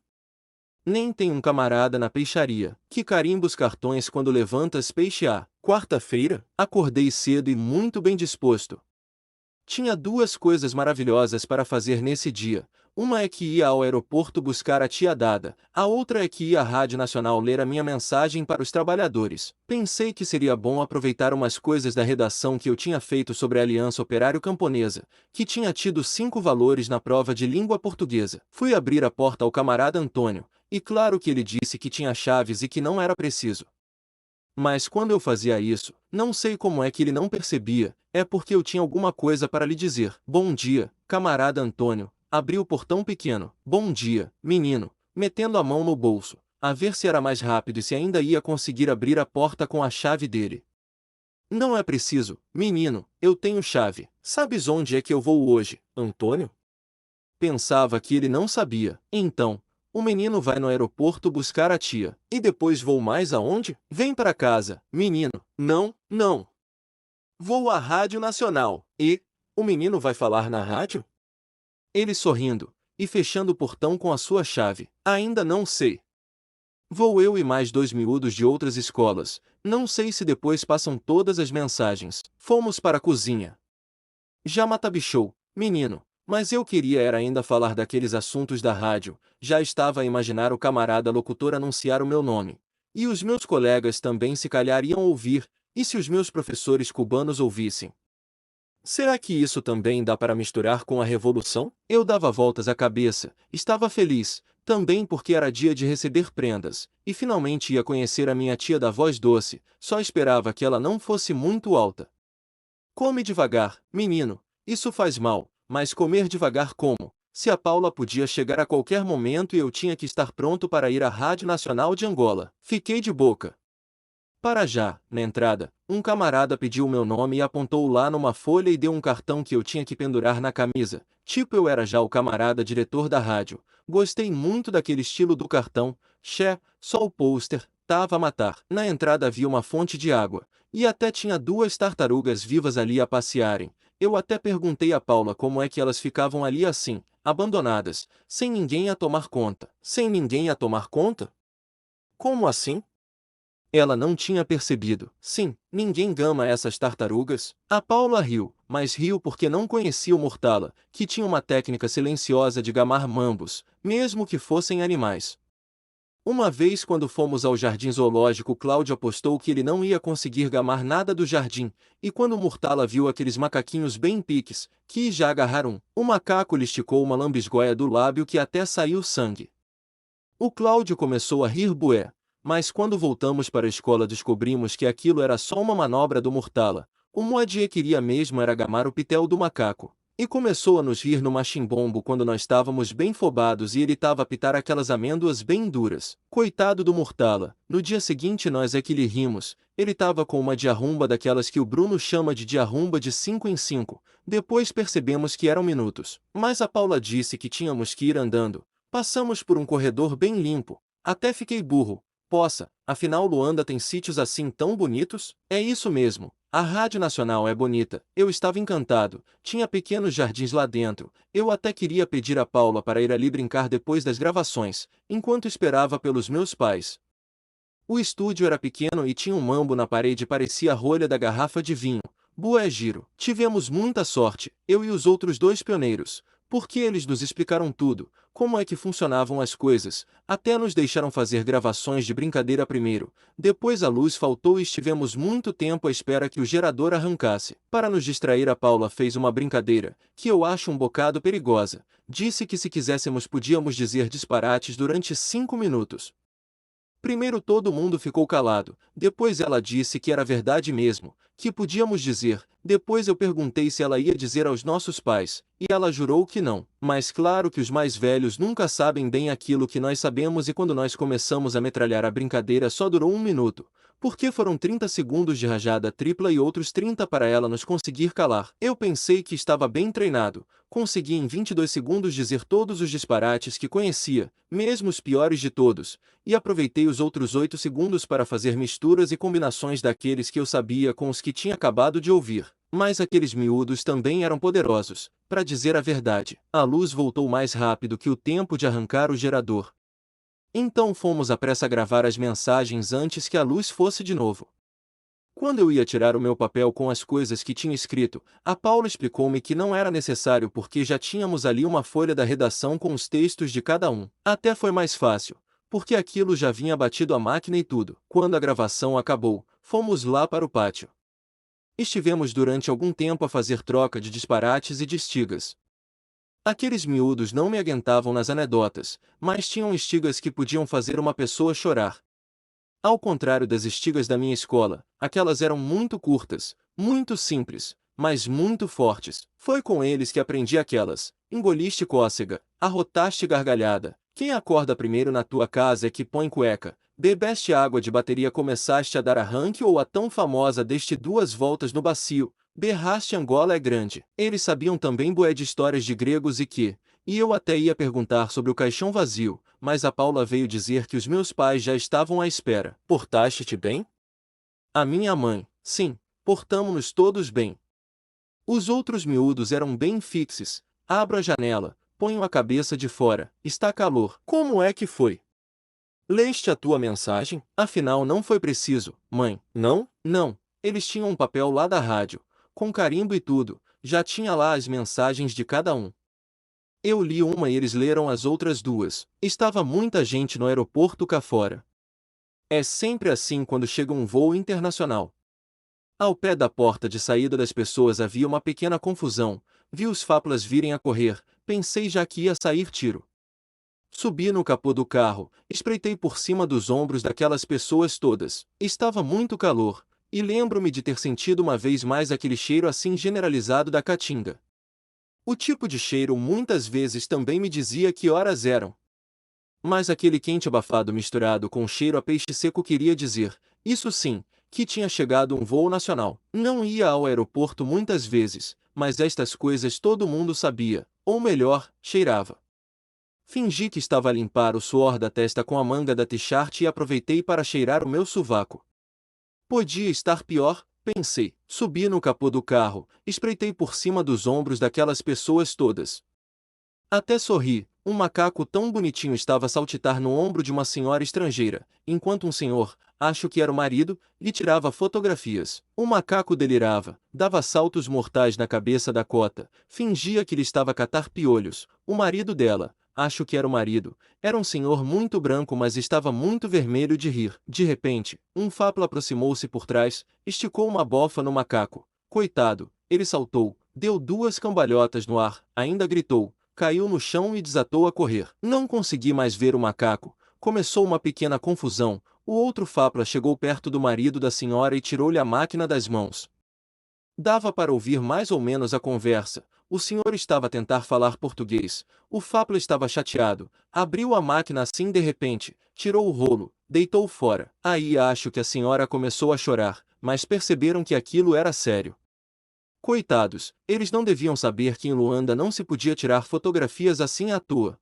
Nem tem um camarada na peixaria que carimba os cartões quando levantas peixe a. Quarta-feira, acordei cedo e muito bem disposto. Tinha duas coisas maravilhosas para fazer nesse dia. Uma é que ia ao aeroporto buscar a tia Dada, a outra é que ia à Rádio Nacional ler a minha mensagem para os trabalhadores. Pensei que seria bom aproveitar umas coisas da redação que eu tinha feito sobre a Aliança Operário Camponesa, que tinha tido 5 valores na prova de língua portuguesa. Fui abrir a porta ao camarada Antônio, e claro que ele disse que tinha chaves e que não era preciso. Mas quando eu fazia isso, não sei como é que ele não percebia, é porque eu tinha alguma coisa para lhe dizer. Bom dia, camarada Antônio. Abri o portão pequeno. Bom dia, menino, metendo a mão no bolso, a ver se era mais rápido e se ainda ia conseguir abrir a porta com a chave dele. Não é preciso, menino, eu tenho chave. Sabes onde é que eu vou hoje, Antônio? Pensava que ele não sabia. Então, o menino vai no aeroporto buscar a tia. E depois vou mais aonde? Vem para casa, menino. Não, não. Vou à Rádio Nacional. E? O menino vai falar na rádio? Ele sorrindo, e fechando o portão com a sua chave. Ainda não sei. Vou eu e mais 2 miúdos de outras escolas. Não sei se depois passam todas as mensagens. Fomos para a cozinha. Já matabichou, menino. Mas eu queria era ainda falar daqueles assuntos da rádio, já estava a imaginar o camarada locutor anunciar o meu nome. E os meus colegas também se calhar iam ouvir, e se os meus professores cubanos ouvissem? Será que isso também dá para misturar com a revolução? Eu dava voltas à cabeça, estava feliz, também porque era dia de receber prendas, e finalmente ia conhecer a minha tia da voz doce, só esperava que ela não fosse muito alta. Come devagar, menino, isso faz mal. Mas comer devagar como? Se a Paula podia chegar a qualquer momento e eu tinha que estar pronto para ir à Rádio Nacional de Angola. Fiquei de boca. Para já, na entrada, um camarada pediu meu nome e apontou lá numa folha e deu um cartão que eu tinha que pendurar na camisa. Tipo eu era já o camarada diretor da rádio. Gostei muito daquele estilo do cartão. Só o pôster, tava a matar. Na entrada havia uma fonte de água. E até tinha 2 tartarugas vivas ali a passearem. Eu até perguntei a Paula como é que elas ficavam ali assim, abandonadas, sem ninguém a tomar conta. Sem ninguém a tomar conta? Como assim? Ela não tinha percebido. Sim, ninguém gama essas tartarugas. A Paula riu, mas riu porque não conhecia o Murtala, que tinha uma técnica silenciosa de gamar mambos, mesmo que fossem animais. Uma vez quando fomos ao jardim zoológico, Cláudio apostou que ele não ia conseguir gamar nada do jardim, e quando Murtala viu aqueles macaquinhos bem piques, quis já agarrar um, o macaco lhe esticou uma lambisgoia do lábio que até saiu sangue. O Cláudio começou a rir bué, mas quando voltamos para a escola descobrimos que aquilo era só uma manobra do Murtala. O Moadier queria mesmo era gamar o pitel do macaco. E começou a nos rir no machimbombo quando nós estávamos bem fobados e ele tava a pitar aquelas amêndoas bem duras. Coitado do Murtala, no dia seguinte nós é que lhe rimos, ele tava com uma diarrumba daquelas que o Bruno chama de diarrumba de 5 em 5. Depois percebemos que eram minutos. Mas a Paula disse que tínhamos que ir andando. Passamos por um corredor bem limpo. Até fiquei burro. Poça, afinal Luanda tem sítios assim tão bonitos? É isso mesmo. A Rádio Nacional é bonita. Eu estava encantado. Tinha pequenos jardins lá dentro. Eu até queria pedir a Paula para ir ali brincar depois das gravações, enquanto esperava pelos meus pais. O estúdio era pequeno e tinha um mambo na parede, parecia a rolha da garrafa de vinho. Bué giro. Tivemos muita sorte, eu e os outros dois pioneiros, porque eles nos explicaram tudo, como é que funcionavam as coisas, até nos deixaram fazer gravações de brincadeira primeiro. Depois a luz faltou e estivemos muito tempo à espera que o gerador arrancasse. Para nos distrair, a Paula fez uma brincadeira, que eu acho um bocado perigosa. Disse que se quiséssemos podíamos dizer disparates durante 5 minutos. Primeiro todo mundo ficou calado, depois ela disse que era verdade mesmo, que podíamos dizer, depois eu perguntei se ela ia dizer aos nossos pais, e ela jurou que não. Mas claro que os mais velhos nunca sabem bem aquilo que nós sabemos e quando nós começamos a metralhar a brincadeira só durou 1 minuto, porque foram 30 segundos de rajada tripla e outros 30 para ela nos conseguir calar. Eu pensei que estava bem treinado, consegui em 22 segundos dizer todos os disparates que conhecia, mesmo os piores de todos, e aproveitei os outros 8 segundos para fazer misturas e combinações daqueles que eu sabia com os que tinha acabado de ouvir. Mas aqueles miúdos também eram poderosos. Para dizer a verdade, a luz voltou mais rápido que o tempo de arrancar o gerador. Então fomos à pressa gravar as mensagens antes que a luz fosse de novo. Quando eu ia tirar o meu papel com as coisas que tinha escrito, a Paula explicou-me que não era necessário porque já tínhamos ali uma folha da redação com os textos de cada um. Até foi mais fácil, porque aquilo já vinha batido a máquina e tudo. Quando a gravação acabou, fomos lá para o pátio. Estivemos durante algum tempo a fazer troca de disparates e de estigas. Aqueles miúdos não me aguentavam nas anedotas, mas tinham estigas que podiam fazer uma pessoa chorar. Ao contrário das estigas da minha escola, aquelas eram muito curtas, muito simples, mas muito fortes. Foi com eles que aprendi aquelas. Engoliste cócega, arrotaste gargalhada. Quem acorda primeiro na tua casa é que põe cueca. Bebeste água de bateria, começaste a dar arranque ou a tão famosa deste 2 voltas no bacio. Berraste, Angola é grande. Eles sabiam também bué de histórias de gregos e eu até ia perguntar sobre o caixão vazio, mas a Paula veio dizer que os meus pais já estavam à espera. Portaste-te bem? A minha mãe, sim, portamo-nos todos bem. Os outros miúdos eram bem fixes. Abro a janela, ponho a cabeça de fora, está calor. Como é que foi? Leste a tua mensagem? Afinal não foi preciso, mãe. Não? Não. Eles tinham um papel lá da rádio, com carimbo e tudo, já tinha lá as mensagens de cada um. Eu li uma e eles leram as outras 2. Estava muita gente no aeroporto cá fora. É sempre assim quando chega um voo internacional. Ao pé da porta de saída das pessoas havia uma pequena confusão, vi os faplas virem a correr, pensei já que ia sair tiro. Subi no capô do carro, espreitei por cima dos ombros daquelas pessoas todas. Estava muito calor, e lembro-me de ter sentido uma vez mais aquele cheiro assim generalizado da caatinga. O tipo de cheiro muitas vezes também me dizia que horas eram. Mas aquele quente abafado misturado com cheiro a peixe seco queria dizer, isso sim, que tinha chegado um voo nacional. Não ia ao aeroporto muitas vezes, mas estas coisas todo mundo sabia, ou melhor, cheirava. Fingi que estava a limpar o suor da testa com a manga da t-shirt e aproveitei para cheirar o meu sovaco. Podia estar pior, pensei. Subi no capô do carro, espreitei por cima dos ombros daquelas pessoas todas. Até sorri, um macaco tão bonitinho estava a saltitar no ombro de uma senhora estrangeira, enquanto um senhor, acho que era o marido, lhe tirava fotografias. O macaco delirava, dava saltos mortais na cabeça da cota, fingia que lhe estava a catar piolhos. O marido dela, acho que era o marido, era um senhor muito branco mas estava muito vermelho de rir. De repente, um fapla aproximou-se por trás, esticou uma bofa no macaco. Coitado, ele saltou, deu 2 cambalhotas no ar, ainda gritou, caiu no chão e desatou a correr. Não consegui mais ver o macaco, começou uma pequena confusão, o outro fapla chegou perto do marido da senhora e tirou-lhe a máquina das mãos. Dava para ouvir mais ou menos a conversa. O senhor estava a tentar falar português. O Fápula estava chateado. Abriu a máquina assim de repente, tirou o rolo, deitou fora. Aí acho que a senhora começou a chorar, mas perceberam que aquilo era sério. Coitados, eles não deviam saber que em Luanda não se podia tirar fotografias assim à toa.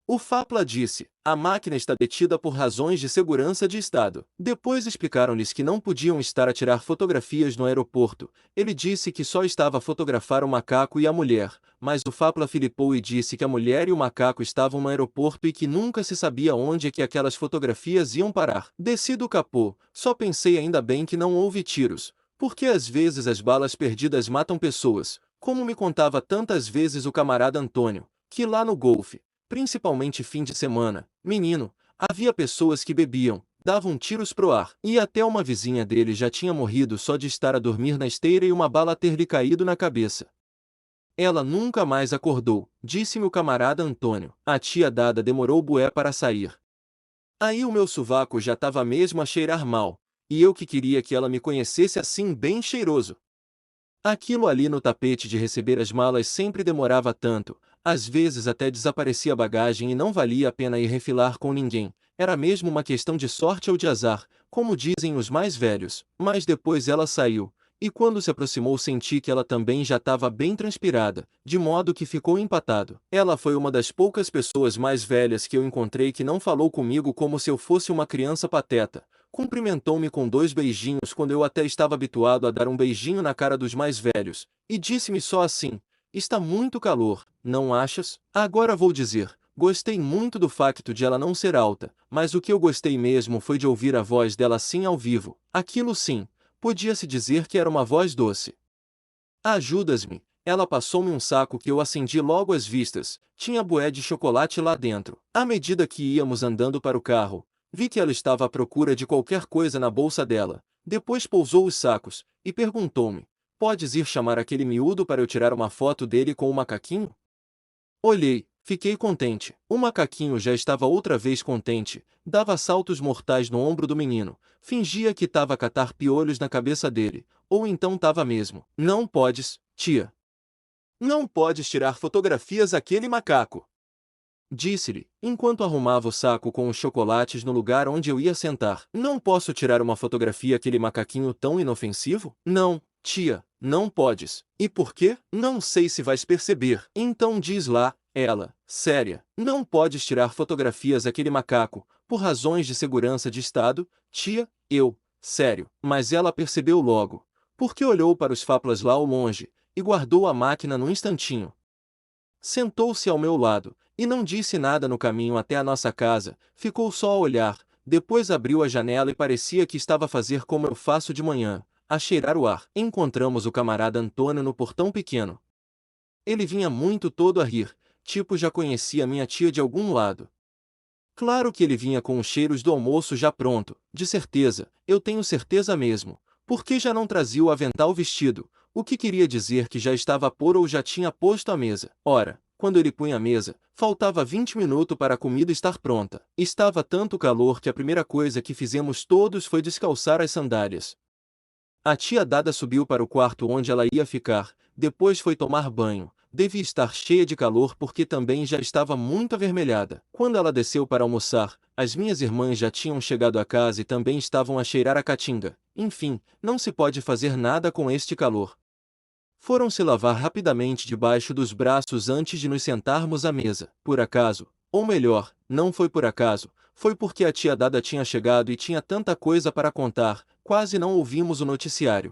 O Fápula disse: a máquina está detida por razões de segurança de Estado. Depois explicaram-lhes que não podiam estar a tirar fotografias no aeroporto. Ele disse que só estava a fotografar o macaco e a mulher, mas o Fápula filipou e disse que a mulher e o macaco estavam no aeroporto e que nunca se sabia onde é que aquelas fotografias iam parar. Desci do capô, só pensei ainda bem que não houve tiros, porque às vezes as balas perdidas matam pessoas, como me contava tantas vezes o camarada Antônio, que lá no Golfe, principalmente fim de semana, menino, havia pessoas que bebiam, davam tiros pro ar, e até uma vizinha dele já tinha morrido só de estar a dormir na esteira e uma bala ter lhe caído na cabeça. Ela nunca mais acordou, disse-me o camarada Antônio. A tia Dada demorou bué para sair. Aí o meu sovaco já estava mesmo a cheirar mal, e eu que queria que ela me conhecesse assim bem cheiroso. Aquilo ali no tapete de receber as malas sempre demorava tanto, às vezes até desaparecia a bagagem e não valia a pena ir refilar com ninguém, era mesmo uma questão de sorte ou de azar, como dizem os mais velhos, mas depois ela saiu, e quando se aproximou senti que ela também já estava bem transpirada, de modo que ficou empatado. Ela foi uma das poucas pessoas mais velhas que eu encontrei que não falou comigo como se eu fosse uma criança pateta. Cumprimentou-me com 2 beijinhos quando eu até estava habituado a dar um beijinho na cara dos mais velhos, e disse-me só assim: está muito calor, não achas? Agora vou dizer, gostei muito do facto de ela não ser alta, mas o que eu gostei mesmo foi de ouvir a voz dela assim ao vivo. Aquilo sim, podia-se dizer que era uma voz doce. Ajudas-me. Ela passou-me um saco que eu acendi logo às vistas, tinha bué de chocolate lá dentro. À medida que íamos andando para o carro, vi que ela estava à procura de qualquer coisa na bolsa dela. Depois pousou os sacos, e perguntou-me: podes ir chamar aquele miúdo para eu tirar uma foto dele com o macaquinho? Olhei, fiquei contente. O macaquinho já estava outra vez contente, dava saltos mortais no ombro do menino, fingia que estava a catar piolhos na cabeça dele, ou então estava mesmo. Não podes, tia. Não podes tirar fotografias àquele macaco. Disse-lhe, enquanto arrumava o saco com os chocolates no lugar onde eu ia sentar. Não posso tirar uma fotografia àquele macaquinho tão inofensivo? Não, tia, não podes. E por quê? Não sei se vais perceber. Então diz lá, ela, séria, não podes tirar fotografias àquele macaco, por razões de segurança de Estado, tia, eu, sério. Mas ela percebeu logo, porque olhou para os Fápulas lá ao longe, e guardou a máquina num instantinho. Sentou-se ao meu lado, e não disse nada no caminho até a nossa casa, ficou só a olhar, depois abriu a janela e parecia que estava a fazer como eu faço de manhã, a cheirar o ar. Encontramos o camarada Antônio no portão pequeno. Ele vinha muito todo a rir, tipo já conhecia minha tia de algum lado. Claro que ele vinha com os cheiros do almoço já pronto, de certeza, eu tenho certeza mesmo, porque já não trazia o avental vestido, o que queria dizer que já estava a pôr ou já tinha posto a mesa. Ora, quando ele punha a mesa, faltava 20 minutos para a comida estar pronta. Estava tanto calor que a primeira coisa que fizemos todos foi descalçar as sandálias. A tia Dada subiu para o quarto onde ela ia ficar, depois foi tomar banho. Devia estar cheia de calor porque também já estava muito avermelhada. Quando ela desceu para almoçar, as minhas irmãs já tinham chegado a casa e também estavam a cheirar a caatinga. Enfim, não se pode fazer nada com este calor. Foram se lavar rapidamente debaixo dos braços antes de nos sentarmos à mesa. Por acaso, ou melhor, não foi por acaso, foi porque a tia Dada tinha chegado e tinha tanta coisa para contar, quase não ouvimos o noticiário.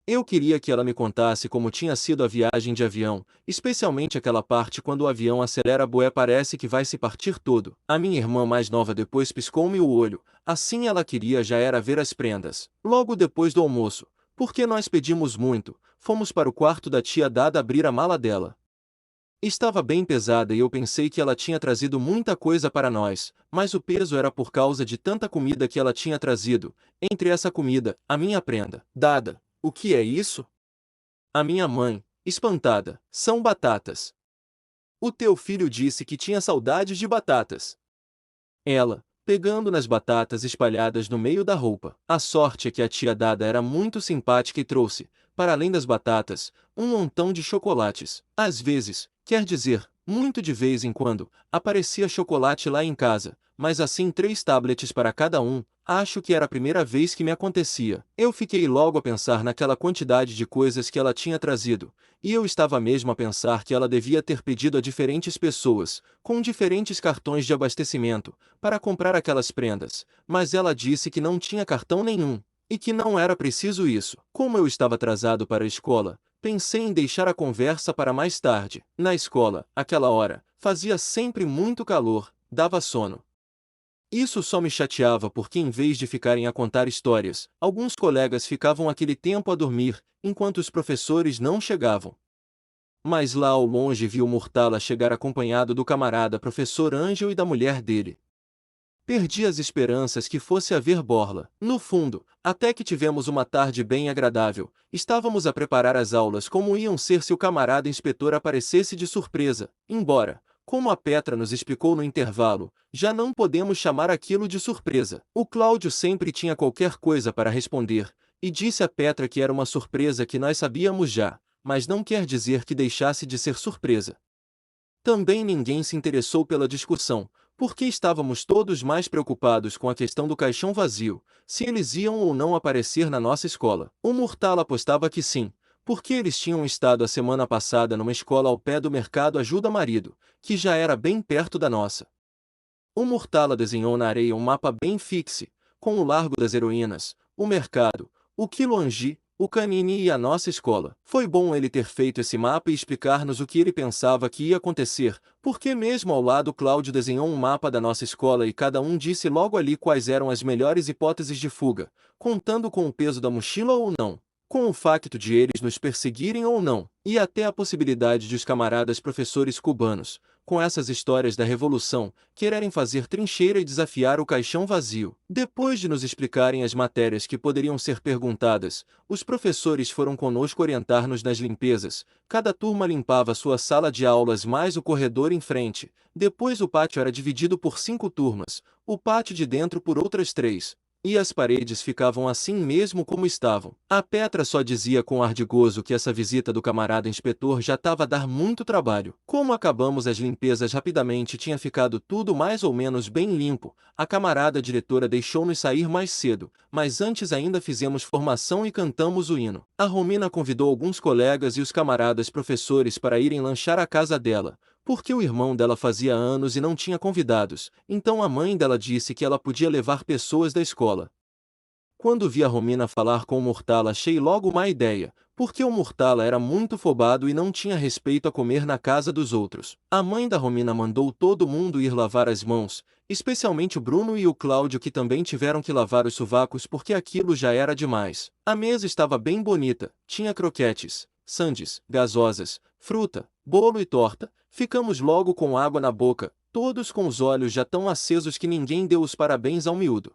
Eu queria que ela me contasse como tinha sido a viagem de avião, especialmente aquela parte quando o avião acelera bué parece que vai se partir todo. A minha irmã mais nova depois piscou-me o olho, assim ela queria já era ver as prendas. Logo depois do almoço, porque nós pedimos muito, fomos para o quarto da tia Dada abrir a mala dela. Estava bem pesada e eu pensei que ela tinha trazido muita coisa para nós, mas o peso era por causa de tanta comida que ela tinha trazido. Entre essa comida, a minha prenda. Dada, o que é isso? A minha mãe, espantada, são batatas. O teu filho disse que tinha saudades de batatas. Ela, pegando nas batatas espalhadas no meio da roupa. A sorte é que a tia Dada era muito simpática e trouxe, para além das batatas, um montão de chocolates. Às vezes, quer dizer, muito de vez em quando, aparecia chocolate lá em casa, mas assim 3 tablets para cada um. Acho que era a primeira vez que me acontecia. Eu fiquei logo a pensar naquela quantidade de coisas que ela tinha trazido, e eu estava mesmo a pensar que ela devia ter pedido a diferentes pessoas, com diferentes cartões de abastecimento, para comprar aquelas prendas, mas ela disse que não tinha cartão nenhum, e que não era preciso isso. Como eu estava atrasado para a escola, pensei em deixar a conversa para mais tarde. Na escola, aquela hora, fazia sempre muito calor, dava sono. Isso só me chateava porque em vez de ficarem a contar histórias, alguns colegas ficavam aquele tempo a dormir, enquanto os professores não chegavam. Mas lá ao longe vi o Murtala chegar acompanhado do camarada professor Ângelo e da mulher dele. Perdi as esperanças que fosse haver borla. No fundo, até que tivemos uma tarde bem agradável, estávamos a preparar as aulas como iam ser se o camarada inspetor aparecesse de surpresa, embora, como a Petra nos explicou no intervalo, já não podemos chamar aquilo de surpresa. O Cláudio sempre tinha qualquer coisa para responder, e disse a Petra que era uma surpresa que nós sabíamos já, mas não quer dizer que deixasse de ser surpresa. Também ninguém se interessou pela discussão, porque estávamos todos mais preocupados com a questão do caixão vazio, se eles iam ou não aparecer na nossa escola. O Murtala apostava que sim, porque eles tinham estado a semana passada numa escola ao pé do mercado Ajuda Marido, que já era bem perto da nossa. O Murtala desenhou na areia um mapa bem fixe, com o Largo das Heroínas, o mercado, o Quilomgi, o Canini e a nossa escola. Foi bom ele ter feito esse mapa e explicar-nos o que ele pensava que ia acontecer, porque mesmo ao lado Cláudio desenhou um mapa da nossa escola e cada um disse logo ali quais eram as melhores hipóteses de fuga, contando com o peso da mochila ou não, com o facto de eles nos perseguirem ou não, e até a possibilidade de os camaradas professores cubanos, com essas histórias da Revolução, quererem fazer trincheira e desafiar o caixão vazio. Depois de nos explicarem as matérias que poderiam ser perguntadas, os professores foram conosco orientar-nos nas limpezas. Cada turma limpava sua sala de aulas mais o corredor em frente. Depois o pátio era dividido por 5 turmas, o pátio de dentro por outras 3. E as paredes ficavam assim mesmo como estavam. A Petra só dizia com ar de gozo que essa visita do camarada inspetor já estava a dar muito trabalho. Como acabamos as limpezas rapidamente e tinha ficado tudo mais ou menos bem limpo, a camarada diretora deixou-nos sair mais cedo, mas antes ainda fizemos formação e cantamos o hino. A Romina convidou alguns colegas e os camaradas professores para irem lanchar à casa dela, porque o irmão dela fazia anos e não tinha convidados, então a mãe dela disse que ela podia levar pessoas da escola. Quando vi a Romina falar com o Murtala achei logo uma ideia, porque o Murtala era muito fobado e não tinha respeito a comer na casa dos outros. A mãe da Romina mandou todo mundo ir lavar as mãos, especialmente o Bruno e o Cláudio que também tiveram que lavar os sovacos porque aquilo já era demais. A mesa estava bem bonita, tinha croquetes, sandes, gasosas, fruta, bolo e torta. Ficamos logo com água na boca, todos com os olhos já tão acesos que ninguém deu os parabéns ao miúdo.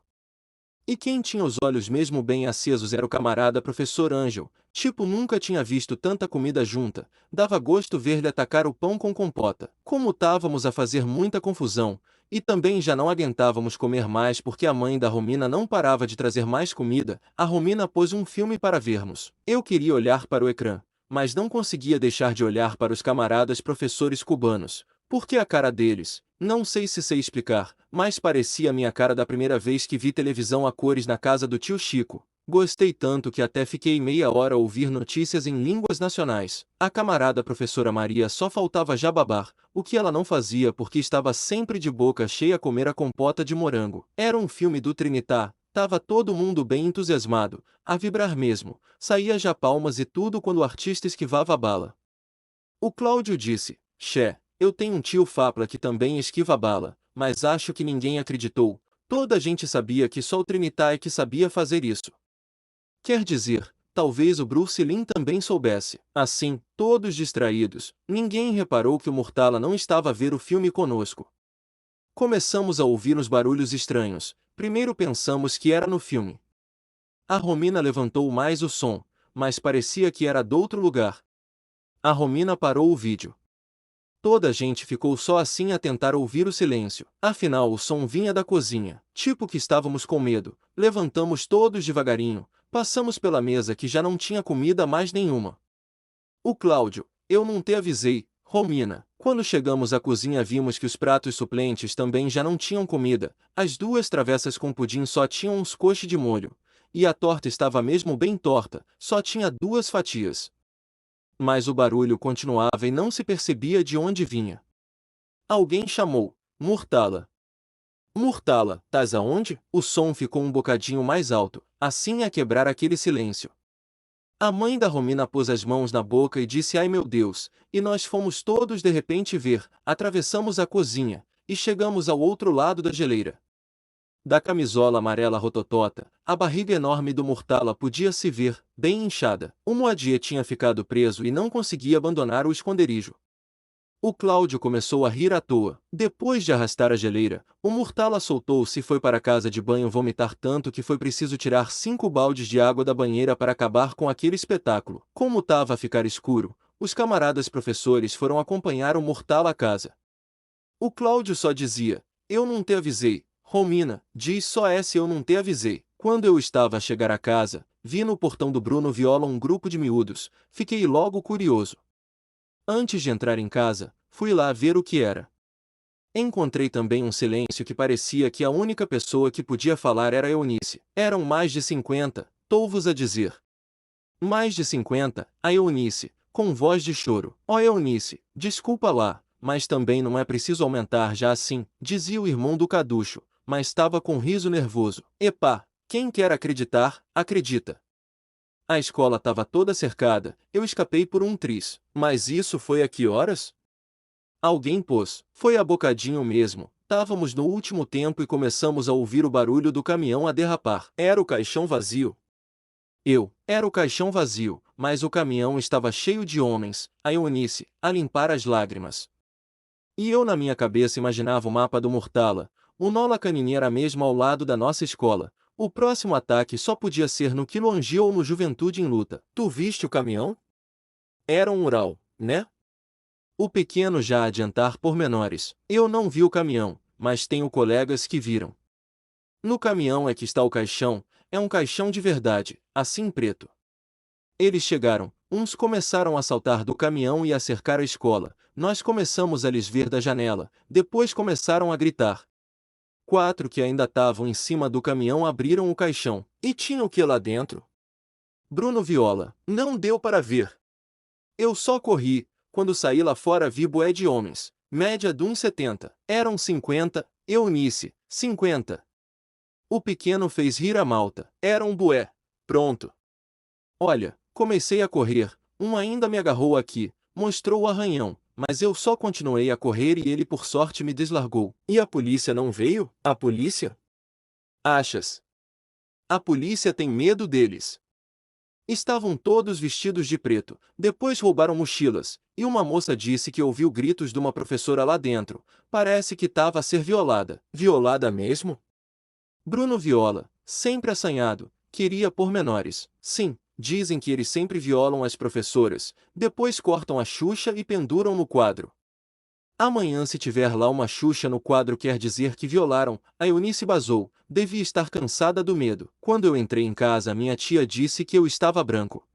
E quem tinha os olhos mesmo bem acesos era o camarada professor Ângelo, tipo nunca tinha visto tanta comida junta, dava gosto ver-lhe atacar o pão com compota. Como estávamos a fazer muita confusão, e também já não aguentávamos comer mais porque a mãe da Romina não parava de trazer mais comida, a Romina pôs um filme para vermos. Eu queria olhar para o ecrã, mas não conseguia deixar de olhar para os camaradas professores cubanos, porque a cara deles, não sei se sei explicar, mas parecia a minha cara da primeira vez que vi televisão a cores na casa do tio Chico. Gostei tanto que até fiquei meia hora a ouvir notícias em línguas nacionais. A camarada professora Maria só faltava já babar, o que ela não fazia porque estava sempre de boca cheia a comer a compota de morango. Era um filme do Trinitá. Tava todo mundo bem entusiasmado, a vibrar mesmo, saía já palmas e tudo quando o artista esquivava a bala. O Cláudio disse, Xé, eu tenho um tio Fapla que também esquiva a bala, mas acho que ninguém acreditou, toda a gente sabia que só o Trinitá é que sabia fazer isso. Quer dizer, talvez o Bruce Lee também soubesse. Assim, todos distraídos, ninguém reparou que o Murtala não estava a ver o filme conosco. Começamos a ouvir uns barulhos estranhos, primeiro pensamos que era no filme. A Romina levantou mais o som, mas parecia que era de outro lugar. A Romina parou o vídeo. Toda a gente ficou só assim a tentar ouvir o silêncio. Afinal, o som vinha da cozinha. Tipo que estávamos com medo. Levantamos todos devagarinho. Passamos pela mesa que já não tinha comida mais nenhuma. O Cláudio, eu não te avisei, Romina. Quando chegamos à cozinha vimos que os pratos suplentes também já não tinham comida. As duas travessas com pudim só tinham uns coxes de molho. E a torta estava mesmo bem torta, só tinha 2 fatias. Mas o barulho continuava e não se percebia de onde vinha. Alguém chamou: Murtala. Murtala, tás aonde? O som ficou um bocadinho mais alto, assim a quebrar aquele silêncio. A mãe da Romina pôs as mãos na boca e disse: Ai meu Deus! E nós fomos todos de repente ver, atravessamos a cozinha, e chegamos ao outro lado da geleira. Da camisola amarela rototota, a barriga enorme do Murtala podia se ver, bem inchada. O Moadia tinha ficado preso e não conseguia abandonar o esconderijo. O Cláudio começou a rir à toa. Depois de arrastar a geleira, o Murtala soltou-se e foi para a casa de banho vomitar tanto que foi preciso tirar 5 baldes de água da banheira para acabar com aquele espetáculo. Como estava a ficar escuro, os camaradas professores foram acompanhar o Murtala à casa. O Cláudio só dizia: Eu não te avisei. Romina, diz só essa: eu não te avisei. Quando eu estava a chegar à casa, vi no portão do Bruno Viola um grupo de miúdos. Fiquei logo curioso. Antes de entrar em casa, fui lá ver o que era. Encontrei também um silêncio que parecia que a única pessoa que podia falar era Eunice. Eram mais de 50, tô-vos a dizer. Mais de 50, a Eunice, com voz de choro. Ó Eunice, desculpa lá, mas também não é preciso aumentar já assim, dizia o irmão do Caducho, mas estava com riso nervoso. Epá, quem quer acreditar, acredita. A escola estava toda cercada, eu escapei por um triz. Mas isso foi a que horas? Alguém pôs. Foi a bocadinho mesmo. Távamos no último tempo e começamos a ouvir o barulho do caminhão a derrapar. Era o caixão vazio. Era o caixão vazio, mas o caminhão estava cheio de homens, a Eunice, a limpar as lágrimas. E eu na minha cabeça imaginava o mapa do Murtala. O Nola Canini era mesmo ao lado da nossa escola. O próximo ataque só podia ser no Quilomgi ou no Juventude em Luta. Tu viste o caminhão? Era um Ural, né? O pequeno já a adiantar pormenores. Eu não vi o caminhão, mas tenho colegas que viram. No caminhão é que está o caixão, é um caixão de verdade, assim preto. Eles chegaram, uns começaram a saltar do caminhão e a cercar a escola. Nós começamos a lhes ver da janela, depois começaram a gritar. 4 que ainda estavam em cima do caminhão abriram o caixão. E tinha o que lá dentro? Bruno Viola. Não deu para ver. Eu só corri. Quando saí lá fora vi bué de homens. Média de 1,70. Eram 50. Eunice. 50. O pequeno fez rir a malta. Era um bué. Pronto. Olha, comecei a correr. Um ainda me agarrou aqui. Mostrou o arranhão. Mas eu só continuei a correr e ele por sorte me deslargou. E a polícia não veio? A polícia? Achas? A polícia tem medo deles. Estavam todos vestidos de preto. Depois roubaram mochilas. E uma moça disse que ouviu gritos de uma professora lá dentro. Parece que estava a ser violada. Violada mesmo? Bruno Viola, sempre assanhado, queria pormenores. Sim, dizem que eles sempre violam as professoras, depois cortam a Xuxa e penduram no quadro. Amanhã se tiver lá uma Xuxa no quadro quer dizer que violaram. A Eunice basou, devia estar cansada do medo. Quando eu entrei em casa minha tia disse que eu estava branco.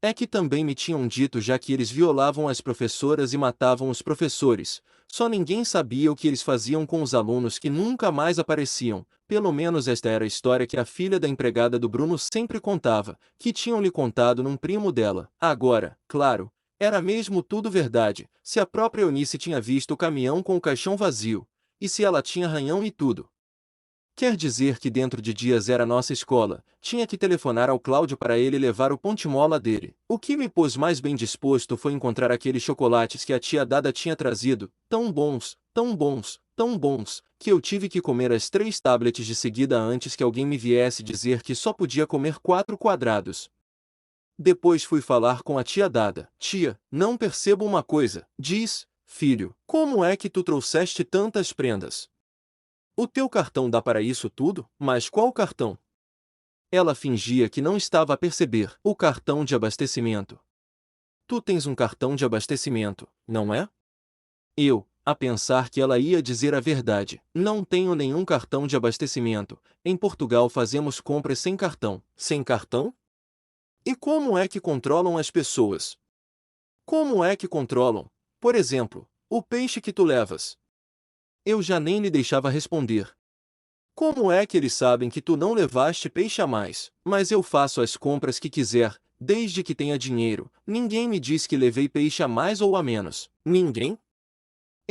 É que também me tinham dito já que eles violavam as professoras e matavam os professores, só ninguém sabia o que eles faziam com os alunos que nunca mais apareciam. Pelo menos esta era a história que a filha da empregada do Bruno sempre contava, que tinham lhe contado num primo dela. Agora, claro, era mesmo tudo verdade, se a própria Eunice tinha visto o caminhão com o caixão vazio, e se ela tinha arranhão e tudo. Quer dizer que dentro de dias era nossa escola, tinha que telefonar ao Cláudio para ele levar o ponte-mola dele. O que me pôs mais bem disposto foi encontrar aqueles chocolates que a tia Dada tinha trazido, tão bons, tão bons, tão bons, que eu tive que comer as 3 tablets de seguida antes que alguém me viesse dizer que só podia comer 4 quadrados. Depois fui falar com a tia Dada. Tia, não percebo uma coisa. Diz, filho, como é que tu trouxeste tantas prendas? O teu cartão dá para isso tudo? Mas qual cartão? Ela fingia que não estava a perceber. O cartão de abastecimento. Tu tens um cartão de abastecimento, não é? Eu, a pensar que ela ia dizer a verdade. Não tenho nenhum cartão de abastecimento. Em Portugal fazemos compras sem cartão. Sem cartão? E como é que controlam as pessoas? Como é que controlam? Por exemplo, o peixe que tu levas. Eu já nem lhe deixava responder. Como é que eles sabem que tu não levaste peixe a mais? Mas eu faço as compras que quiser, desde que tenha dinheiro. Ninguém me diz que levei peixe a mais ou a menos. Ninguém?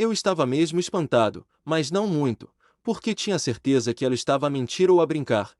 Eu estava mesmo espantado, mas não muito, porque tinha certeza que ela estava a mentir ou a brincar.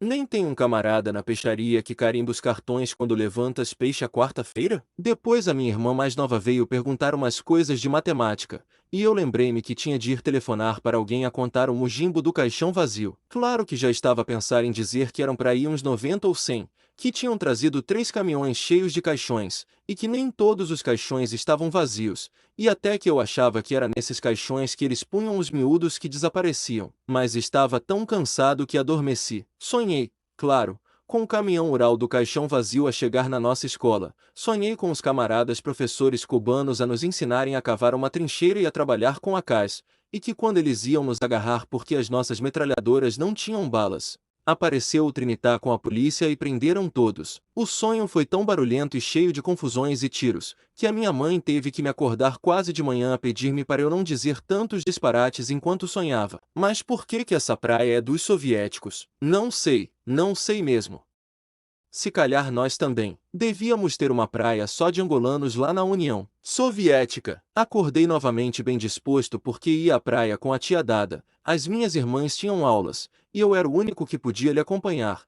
Nem tem um camarada na peixaria que carimba os cartões quando levantas peixe à quarta-feira? Depois a minha irmã mais nova veio perguntar umas coisas de matemática, e eu lembrei-me que tinha de ir telefonar para alguém a contar o mujimbo do caixão vazio. Claro que já estava a pensar em dizer que eram para aí uns 90 ou 100, que tinham trazido 3 caminhões cheios de caixões, e que nem todos os caixões estavam vazios, e até que eu achava que era nesses caixões que eles punham os miúdos que desapareciam, mas estava tão cansado que adormeci. Sonhei, claro, com o caminhão Ural do caixão vazio a chegar na nossa escola. Sonhei com os camaradas professores cubanos a nos ensinarem a cavar uma trincheira e a trabalhar com AKs, e que quando eles iam nos agarrar porque as nossas metralhadoras não tinham balas, apareceu o Trinitá com a polícia e prenderam todos. O sonho foi tão barulhento e cheio de confusões e tiros, que a minha mãe teve que me acordar quase de manhã a pedir-me para eu não dizer tantos disparates enquanto sonhava. Mas por que essa praia é dos soviéticos? Não sei mesmo. Se calhar nós também. Devíamos ter uma praia só de angolanos lá na União Soviética. Acordei novamente bem disposto porque ia à praia com a tia Dada. As minhas irmãs tinham aulas, e eu era o único que podia lhe acompanhar.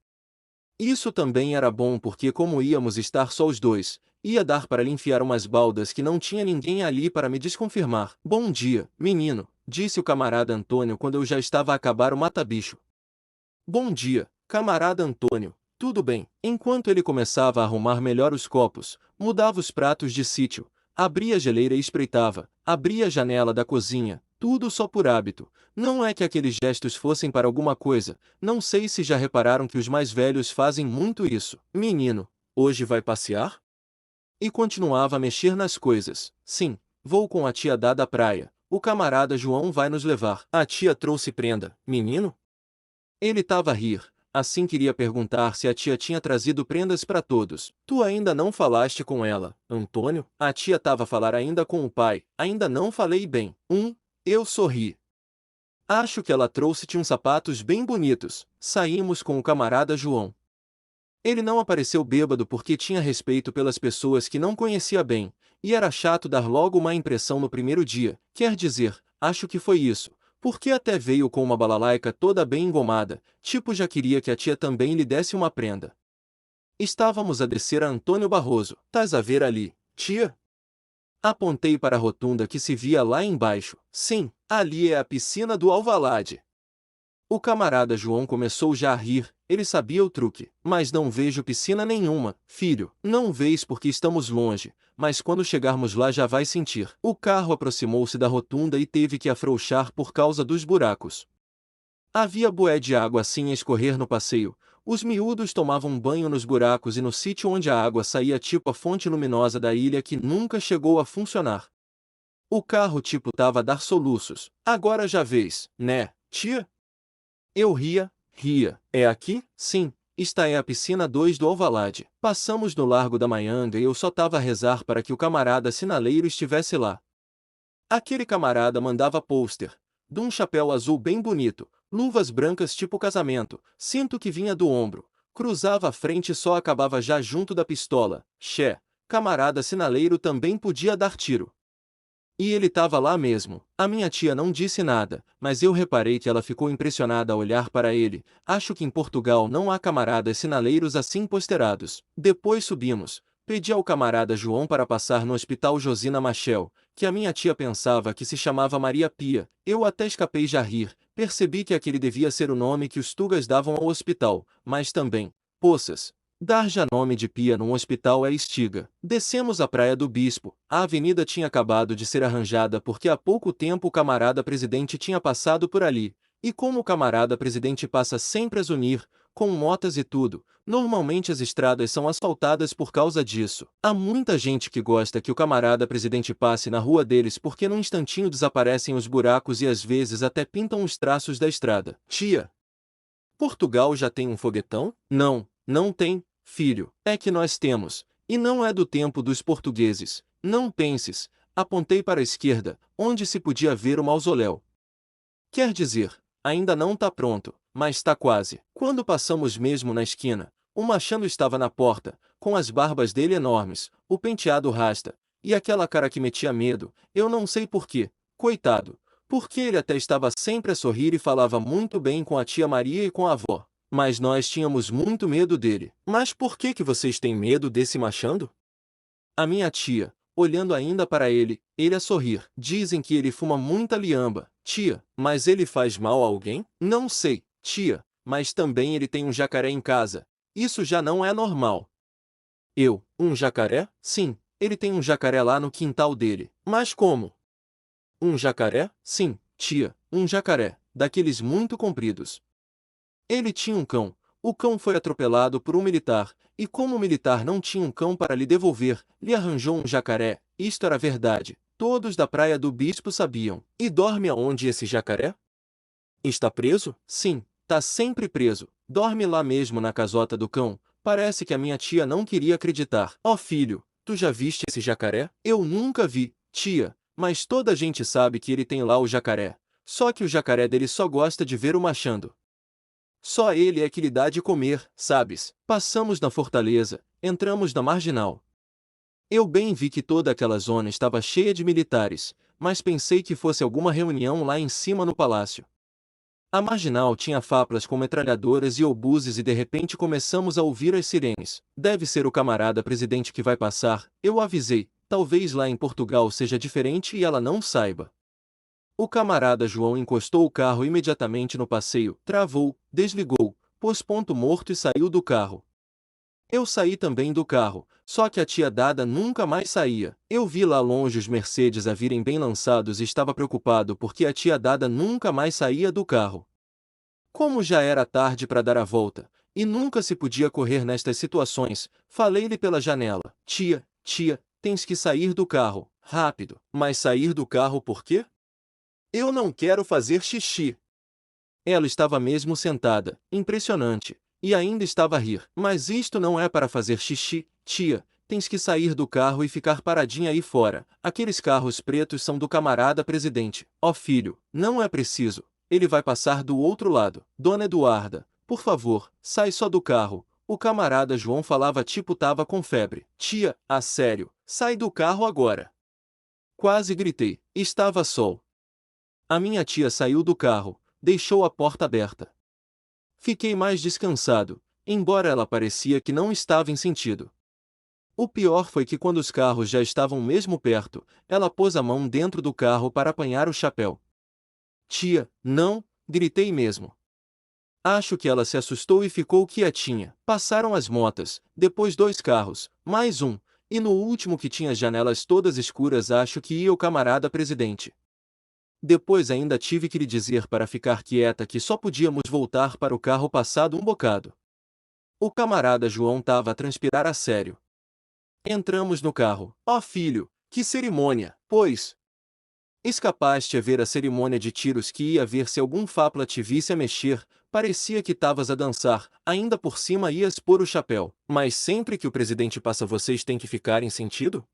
Isso também era bom porque como íamos estar só os dois, ia dar para lhe enfiar umas baldas que não tinha ninguém ali para me desconfirmar. Bom dia, menino, disse o camarada Antônio quando eu já estava a acabar o mata-bicho. Bom dia, camarada Antônio. Tudo bem. Enquanto ele começava a arrumar melhor os copos, mudava os pratos de sítio, abria a geleira e espreitava, abria a janela da cozinha, tudo só por hábito. Não é que aqueles gestos fossem para alguma coisa, não sei se já repararam que os mais velhos fazem muito isso. Menino, hoje vai passear? E continuava a mexer nas coisas. Sim, vou com a tia Dada à praia. O camarada João vai nos levar. A tia trouxe prenda. Menino? Ele estava a rir. Assim queria perguntar se a tia tinha trazido prendas para todos. Tu ainda não falaste com ela, Antônio? A tia estava a falar ainda com o pai. Ainda não falei bem. Eu sorri. Acho que ela trouxe-te uns sapatos bem bonitos. Saímos com o camarada João. Ele não apareceu bêbado porque tinha respeito pelas pessoas que não conhecia bem, e era chato dar logo uma impressão no primeiro dia. Quer dizer, acho que foi isso. Porque até veio com uma balalaica toda bem engomada, tipo já queria que a tia também lhe desse uma prenda. Estávamos a descer a Antônio Barroso. Tás a ver ali, tia? Apontei para a rotunda que se via lá embaixo. Sim, ali é a piscina do Alvalade. O camarada João começou já a rir, ele sabia o truque. Mas não vejo piscina nenhuma, filho. Não vês porque estamos longe, mas quando chegarmos lá já vai sentir. O carro aproximou-se da rotunda e teve que afrouxar por causa dos buracos. Havia bué de água assim a escorrer no passeio. Os miúdos tomavam banho nos buracos e no sítio onde a água saía tipo a fonte luminosa da ilha que nunca chegou a funcionar. O carro tipo tava a dar soluços. Agora já vês, né, tia? Eu ria. É aqui? Sim, esta é a piscina 2 do Alvalade. Passamos no Largo da Maianga e eu só tava a rezar para que o camarada sinaleiro estivesse lá. Aquele camarada mandava pôster, de um chapéu azul bem bonito, luvas brancas tipo casamento, cinto que vinha do ombro, cruzava a frente e só acabava já junto da pistola. Camarada sinaleiro também podia dar tiro. E ele estava lá mesmo. A minha tia não disse nada, mas eu reparei que ela ficou impressionada a olhar para ele. Acho que em Portugal não há camaradas sinaleiros assim posterados. Depois subimos. Pedi ao camarada João para passar no Hospital Josina Machel, que a minha tia pensava que se chamava Maria Pia. Eu até escapei já a rir. Percebi que aquele devia ser o nome que os tugas davam ao hospital, mas também, poças. Dar já nome de Pia num hospital é estiga. Descemos a Praia do Bispo. A avenida tinha acabado de ser arranjada porque há pouco tempo o camarada presidente tinha passado por ali. E como o camarada presidente passa sempre a zunir, com motas e tudo. Normalmente as estradas são asfaltadas por causa disso. Há muita gente que gosta que o camarada presidente passe na rua deles porque num instantinho desaparecem os buracos e às vezes até pintam os traços da estrada. Tia, Portugal já tem um foguetão? Não, não tem, filho. É que nós temos. E não é do tempo dos portugueses. Não penses. Apontei para a esquerda, onde se podia ver o mausoléu. Quer dizer, ainda não tá pronto, mas tá quase. Quando passamos mesmo na esquina, o Machado estava na porta, com as barbas dele enormes, o penteado rasta, e aquela cara que metia medo, eu não sei por quê, coitado, porque ele até estava sempre a sorrir e falava muito bem com a tia Maria e com a avó. Mas nós tínhamos muito medo dele. Mas por que vocês têm medo desse Machado? A minha tia, olhando ainda para ele a sorrir. Dizem que ele fuma muita liamba. Tia, mas ele faz mal a alguém? Não sei, tia, mas também ele tem um jacaré em casa. Isso já não é normal. Um jacaré? Sim, ele tem um jacaré lá no quintal dele. Mas como? Um jacaré? Sim, tia, um jacaré, daqueles muito compridos. Ele tinha um cão. O cão foi atropelado por um militar, e como o militar não tinha um cão para lhe devolver, lhe arranjou um jacaré. Isto era verdade. Todos da Praia do Bispo sabiam. E dorme aonde esse jacaré? Está preso? Sim, tá sempre preso. Dorme lá mesmo na casota do cão. Parece que a minha tia não queria acreditar. Ó filho, tu já viste esse jacaré? Eu nunca vi, tia, mas toda a gente sabe que ele tem lá o jacaré. Só que o jacaré dele só gosta de ver o Machado. Só ele é que lhe dá de comer, sabes? Passamos na fortaleza, entramos na marginal. Eu bem vi que toda aquela zona estava cheia de militares, mas pensei que fosse alguma reunião lá em cima no palácio. A marginal tinha faplas com metralhadoras e obuses e de repente começamos a ouvir as sirenes. Deve ser o camarada presidente que vai passar, eu avisei, talvez lá em Portugal seja diferente e ela não saiba. O camarada João encostou o carro imediatamente no passeio, travou, desligou, pôs ponto morto e saiu do carro. Eu saí também do carro, só que a tia Dada nunca mais saía. Eu vi lá longe os Mercedes a virem bem lançados e estava preocupado porque a tia Dada nunca mais saía do carro. Como já era tarde para dar a volta, e nunca se podia correr nestas situações, falei-lhe pela janela. Tia, tens que sair do carro, rápido. Mas sair do carro por quê? Eu não quero fazer xixi. Ela estava mesmo sentada, impressionante, e ainda estava a rir. Mas isto não é para fazer xixi, tia, tens que sair do carro e ficar paradinha aí fora. Aqueles carros pretos são do camarada presidente. Ó filho, não é preciso, ele vai passar do outro lado. Dona Eduarda, por favor, sai só do carro. O camarada João falava tipo tava com febre. Tia, a sério, sai do carro agora. Quase gritei, estava sol. A minha tia saiu do carro, deixou a porta aberta. Fiquei mais descansado, embora ela parecia que não estava em sentido. O pior foi que quando os carros já estavam mesmo perto, ela pôs a mão dentro do carro para apanhar o chapéu. Tia, não, gritei mesmo. Acho que ela se assustou e ficou quietinha. Passaram as motas, depois 2 carros, mais um, e no último que tinha as janelas todas escuras acho que ia o camarada presidente. Depois ainda tive que lhe dizer para ficar quieta que só podíamos voltar para o carro passado um bocado. O camarada João estava a transpirar a sério. Entramos no carro. Ó filho, que cerimônia, pois! Escapaste a ver a cerimônia de tiros que ia ver se algum fapla te visse a mexer, parecia que tavas a dançar, ainda por cima ias pôr o chapéu. Mas sempre que o presidente passa vocês têm que ficar em sentido?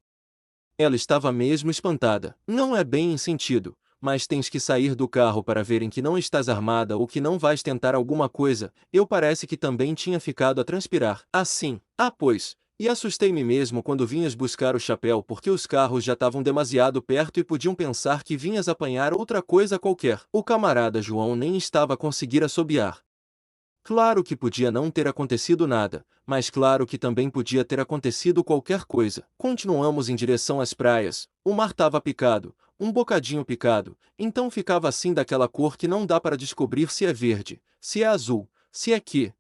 Ela estava mesmo espantada. Não é bem em sentido, mas tens que sair do carro para verem que não estás armada ou que não vais tentar alguma coisa. Eu parece que também tinha ficado a transpirar. Assim, pois, e assustei-me mesmo quando vinhas buscar o chapéu porque os carros já estavam demasiado perto e podiam pensar que vinhas apanhar outra coisa qualquer. O camarada João nem estava a conseguir assobiar. Claro que podia não ter acontecido nada, mas claro que também podia ter acontecido qualquer coisa. Continuamos em direção às praias, o mar estava picado, um bocadinho picado, então ficava assim daquela cor que não dá para descobrir se é verde, se é azul, se é quê.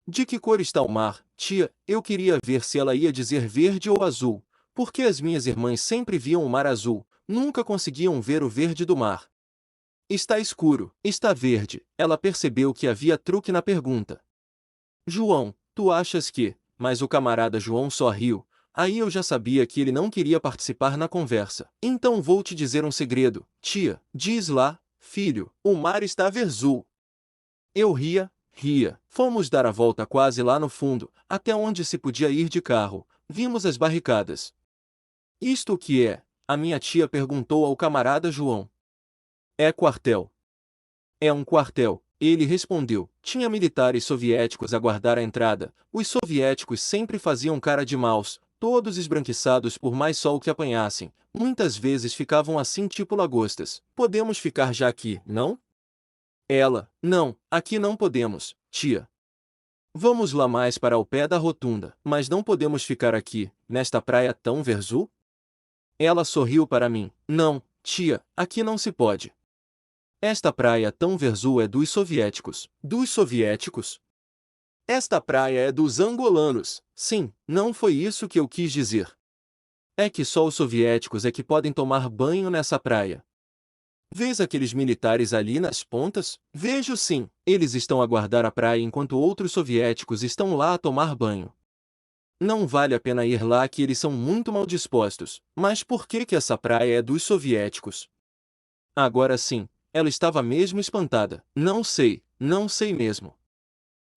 De que cor está o mar, tia? Eu queria ver se ela ia dizer verde ou azul, porque as minhas irmãs sempre viam o mar azul, nunca conseguiam ver o verde do mar. Está escuro, está verde. Ela percebeu que havia truque na pergunta. João, tu achas que... Mas o camarada João só riu. Aí eu já sabia que ele não queria participar na conversa. Então vou te dizer um segredo, tia. Diz lá, filho, o mar está azul. Eu ria. Fomos dar a volta quase lá no fundo, até onde se podia ir de carro. Vimos as barricadas. Isto o que é? A minha tia perguntou ao camarada João. É quartel. É um quartel. Ele respondeu. Tinha militares soviéticos a guardar a entrada. Os soviéticos sempre faziam cara de maus, todos esbranquiçados por mais sol que apanhassem. Muitas vezes ficavam assim tipo lagostas. Podemos ficar já aqui, não? Ela, não, aqui não podemos, tia. Vamos lá mais para o pé da rotunda. Mas não podemos ficar aqui, nesta praia tão verzu? Ela sorriu para mim. Não, tia, aqui não se pode. Esta praia tão verzu é dos soviéticos. Dos soviéticos? Esta praia é dos angolanos. Sim, não foi isso que eu quis dizer. É que só os soviéticos é que podem tomar banho nessa praia. Vês aqueles militares ali nas pontas? Vejo sim. Eles estão a guardar a praia enquanto outros soviéticos estão lá a tomar banho. Não vale a pena ir lá que eles são muito mal dispostos. Mas por que essa praia é dos soviéticos? Agora sim, ela estava mesmo espantada. Não sei mesmo.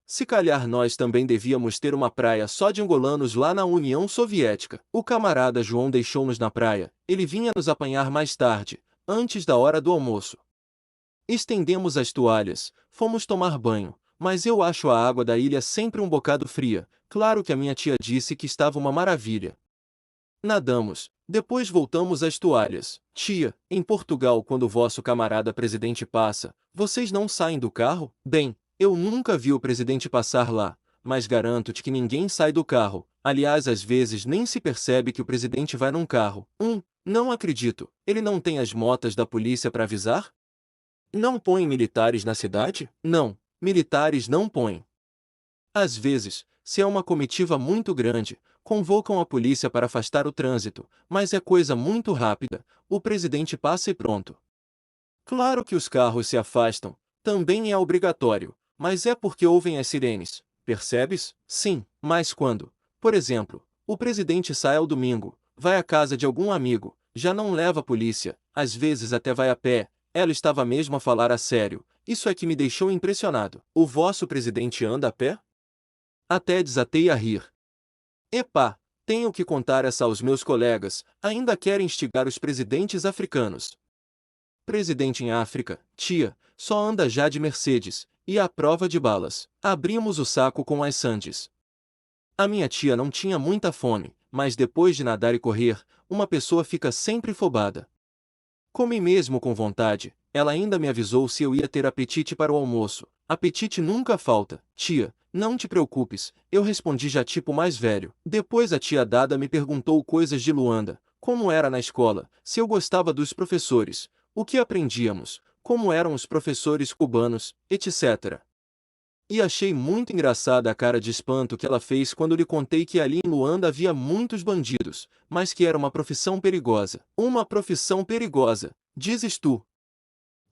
Se calhar nós também devíamos ter uma praia só de angolanos lá na União Soviética. O camarada João deixou-nos na praia. Ele vinha nos apanhar mais tarde, antes da hora do almoço. Estendemos as toalhas, fomos tomar banho, mas eu acho a água da ilha sempre um bocado fria. Claro que a minha tia disse que estava uma maravilha. Nadamos, depois voltamos às toalhas. Tia, em Portugal quando o vosso camarada presidente passa, vocês não saem do carro? Bem, eu nunca vi o presidente passar lá, mas garanto-te que ninguém sai do carro. Aliás, às vezes nem se percebe que o presidente vai num carro. Não acredito. Ele não tem as motas da polícia para avisar? Não põe militares na cidade? Não, militares não põem. Às vezes, se é uma comitiva muito grande, convocam a polícia para afastar o trânsito, mas é coisa muito rápida, o presidente passa e pronto. Claro que os carros se afastam, também é obrigatório, mas é porque ouvem as sirenes, percebes? Sim, mas quando, por exemplo, o presidente sai ao domingo, vai à casa de algum amigo, já não leva a polícia, às vezes até vai a pé. Ela estava mesmo a falar a sério, isso é que me deixou impressionado. O vosso presidente anda a pé? Até desatei a rir. Epá, tenho que contar essa aos meus colegas, ainda querem instigar os presidentes africanos. Presidente em África, tia, só anda já de Mercedes, e à prova de balas. Abrimos o saco com as sandes. A minha tia não tinha muita fome, mas depois de nadar e correr, uma pessoa fica sempre fobada. Comi mesmo com vontade, ela ainda me avisou se eu ia ter apetite para o almoço. Apetite nunca falta, tia, não te preocupes, eu respondi já tipo mais velho. Depois a tia Dada me perguntou coisas de Luanda, como era na escola, se eu gostava dos professores, o que aprendíamos, como eram os professores cubanos, etc. E achei muito engraçada a cara de espanto que ela fez quando lhe contei que ali em Luanda havia muitos bandidos, mas que era uma profissão perigosa. Uma profissão perigosa, dizes tu.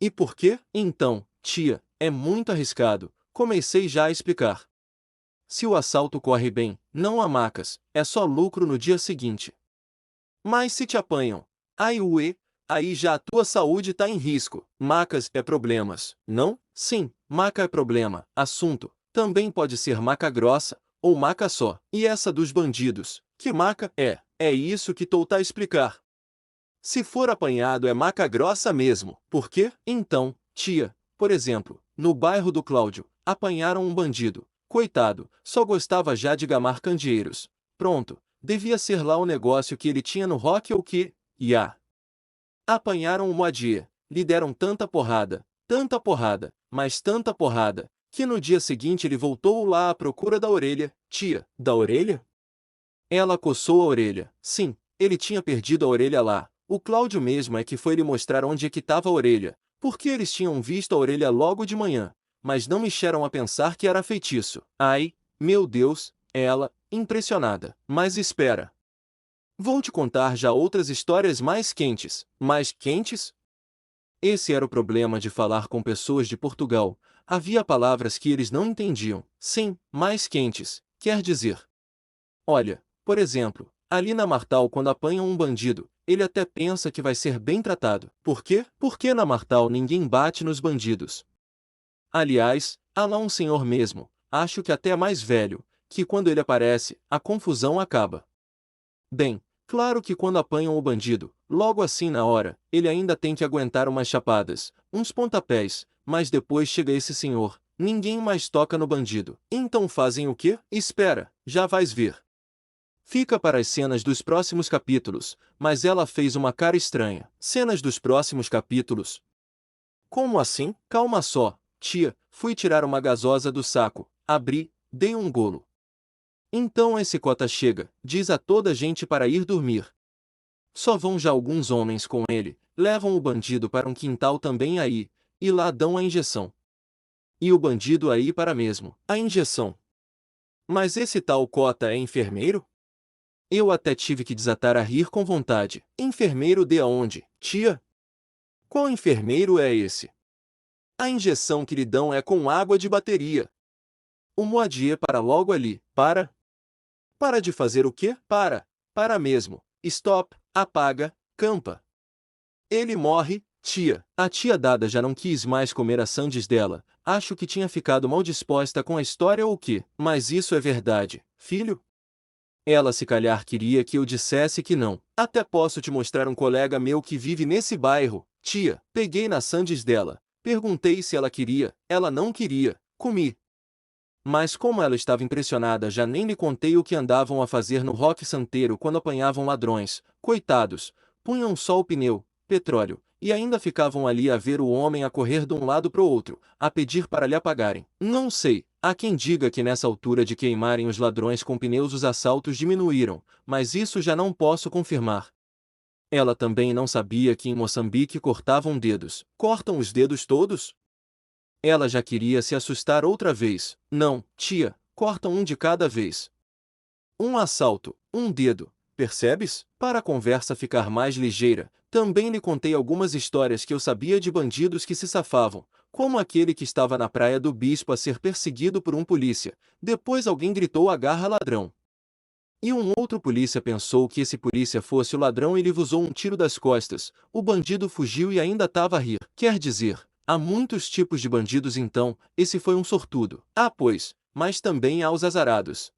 E por quê? Então, tia, é muito arriscado, comecei já a explicar. Se o assalto corre bem, não há macas, é só lucro no dia seguinte. Mas se te apanham, ai uê, aí já a tua saúde tá em risco. Macas é problemas, não? Sim, maca é problema, assunto. Também pode ser maca grossa, ou maca só. E essa dos bandidos, que maca é? É isso que tô a explicar. Se for apanhado é maca grossa mesmo. Por quê? Então, tia, por exemplo, no bairro do Cláudio, apanharam um bandido. Coitado, só gostava já de gamar candeeiros. Pronto, devia ser lá o negócio que ele tinha no rock ou que... Apanharam o Moadir, lhe deram tanta porrada, mas tanta porrada, que no dia seguinte ele voltou lá à procura da orelha. Tia, da orelha? Ela coçou a orelha. Sim, ele tinha perdido a orelha lá. O Cláudio mesmo é que foi lhe mostrar onde é que estava a orelha, porque eles tinham visto a orelha logo de manhã, mas não mexeram a pensar que era feitiço. Ai, meu Deus, ela, impressionada. Mas espera. Vou te contar já outras histórias mais quentes. Mais quentes? Esse era o problema de falar com pessoas de Portugal. Havia palavras que eles não entendiam. Sim, mais quentes, quer dizer. Olha, por exemplo, ali na Martal quando apanham um bandido, ele até pensa que vai ser bem tratado. Por quê? Porque na Martal ninguém bate nos bandidos. Aliás, há lá um senhor mesmo, acho que até mais velho, que quando ele aparece, a confusão acaba. Bem, claro que quando apanham o bandido, logo assim na hora, ele ainda tem que aguentar umas chapadas, uns pontapés, mas depois chega esse senhor, ninguém mais toca no bandido. Então fazem o quê? Espera, já vais ver. Fica para as cenas dos próximos capítulos, mas ela fez uma cara estranha. Cenas dos próximos capítulos? Como assim? Calma só, tia, fui tirar uma gasosa do saco, abri, dei um golo. Então esse cota chega, diz a toda a gente para ir dormir. Só vão já alguns homens com ele, levam o bandido para um quintal também aí, e lá dão a injeção. E o bandido aí para mesmo, a injeção. Mas esse tal cota é enfermeiro? Eu até tive que desatar a rir com vontade. Enfermeiro de aonde, tia? Qual enfermeiro é esse? A injeção que lhe dão é com água de bateria. O Moadier para logo ali, para. Para de fazer o quê? Para mesmo. Stop, apaga, campa. Ele morre, tia. A tia Dada já não quis mais comer as sandes dela. Acho que tinha ficado mal disposta com a história ou o quê? Mas isso é verdade, filho? Ela se calhar queria que eu dissesse que não. Até posso te mostrar um colega meu que vive nesse bairro. Tia, peguei nas sandes dela. Perguntei se ela queria. Ela não queria. Comi. Mas como ela estava impressionada, já nem lhe contei o que andavam a fazer no Roque Santeiro quando apanhavam ladrões. Coitados, punham só o pneu, petróleo, e ainda ficavam ali a ver o homem a correr de um lado para o outro, a pedir para lhe apagarem. Não sei, há quem diga que nessa altura de queimarem os ladrões com pneus os assaltos diminuíram, mas isso já não posso confirmar. Ela também não sabia que em Moçambique cortavam dedos. Cortam os dedos todos? Ela já queria se assustar outra vez. Não, tia, cortam um de cada vez. Um assalto, um dedo, percebes? Para a conversa ficar mais ligeira, também lhe contei algumas histórias que eu sabia de bandidos que se safavam, como aquele que estava na Praia do Bispo a ser perseguido por um polícia. Depois alguém gritou agarra ladrão. E um outro polícia pensou que esse polícia fosse o ladrão e lhe vuzou um tiro das costas. O bandido fugiu e ainda estava a rir. Quer dizer, há muitos tipos de bandidos então, esse foi um sortudo. Ah, pois, mas também há os azarados.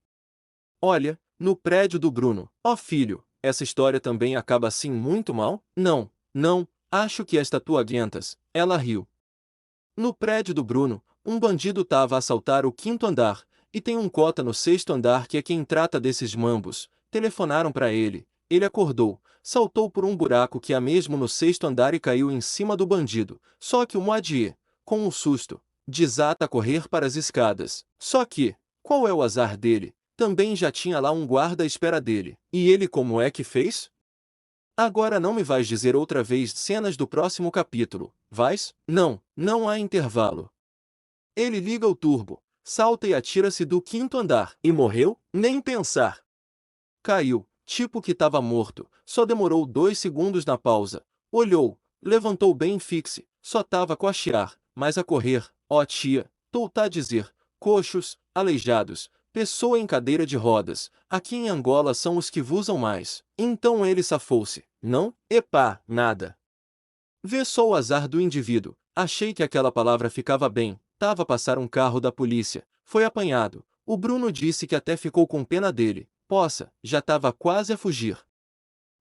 Olha, no prédio do Bruno. Ó filho, essa história também acaba assim muito mal? Não, não, acho que esta tua Guentas. Ela riu. No prédio do Bruno, um bandido estava a assaltar o quinto andar, e tem um cota no sexto andar que é quem trata desses mambos. Telefonaram para ele, ele acordou, saltou por um buraco que há mesmo no sexto andar e caiu em cima do bandido. Só que o Moadier, com um susto, desata a correr para as escadas. Só que, qual é o azar dele? Também já tinha lá um guarda à espera dele. E ele como é que fez? Agora não me vais dizer outra vez cenas do próximo capítulo, vais? Não, não há intervalo. Ele liga o turbo, salta e atira-se do quinto andar. E morreu? Nem pensar. Caiu, tipo que estava morto, só demorou 2 segundos na pausa. Olhou, levantou bem fixe, só tava a cochear, mas a correr, ó tia, tô tá a dizer, coxos, aleijados, pessoa em cadeira de rodas, aqui em Angola são os que vusam mais. Então ele safou-se, não? Epá, nada. Vê só o azar do indivíduo, achei que aquela palavra ficava bem, tava a passar um carro da polícia, foi apanhado, o Bruno disse que até ficou com pena dele, poça, já tava quase a fugir.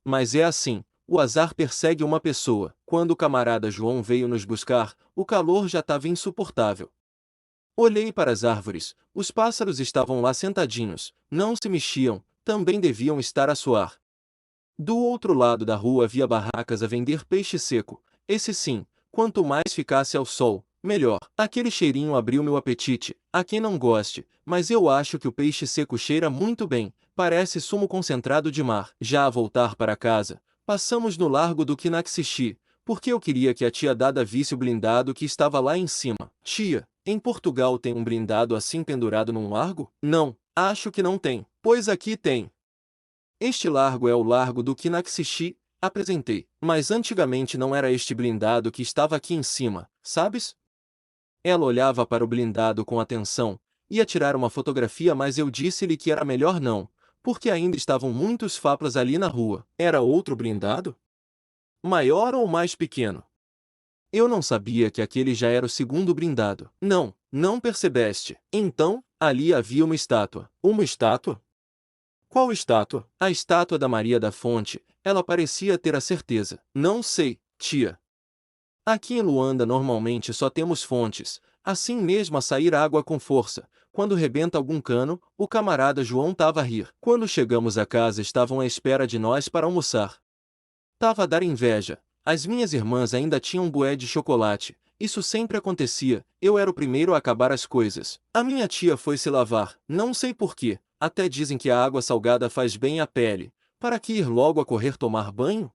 Mas é assim, o azar persegue uma pessoa. Quando o camarada João veio nos buscar, o calor já estava insuportável. Olhei para as árvores, os pássaros estavam lá sentadinhos, não se mexiam, também deviam estar a suar. Do outro lado da rua havia barracas a vender peixe seco, esse sim, quanto mais ficasse ao sol, melhor. Aquele cheirinho abriu meu apetite, a quem não goste, mas eu acho que o peixe seco cheira muito bem, parece sumo concentrado de mar. Já a voltar para casa, passamos no largo do Quinaxixi, porque eu queria que a tia Dada visse o blindado que estava lá em cima. Tia, em Portugal tem um blindado assim pendurado num largo? Não, acho que não tem, pois aqui tem. Este largo é o Largo do Quinaxixi, Apresentei. Mas antigamente não era este blindado que estava aqui em cima, sabes? Ela olhava para o blindado com atenção, ia tirar uma fotografia, mas eu disse-lhe que era melhor não, porque ainda estavam muitos faplas ali na rua. Era outro blindado? Maior ou mais pequeno? Eu não sabia que aquele já era o segundo blindado. Não, não percebeste. Então, ali havia uma estátua. Uma estátua? Qual estátua? A estátua da Maria da Fonte. Ela parecia ter a certeza. Não sei, tia. Aqui em Luanda normalmente só temos fontes, assim mesmo a sair água com força. Quando rebenta algum cano, o camarada João tava a rir. Quando chegamos a casa estavam à espera de nós para almoçar. Tava a dar inveja. As minhas irmãs ainda tinham um bué de chocolate. Isso sempre acontecia, eu era o primeiro a acabar as coisas. A minha tia foi se lavar, não sei por quê. Até dizem que a água salgada faz bem à pele. Para que ir logo a correr tomar banho?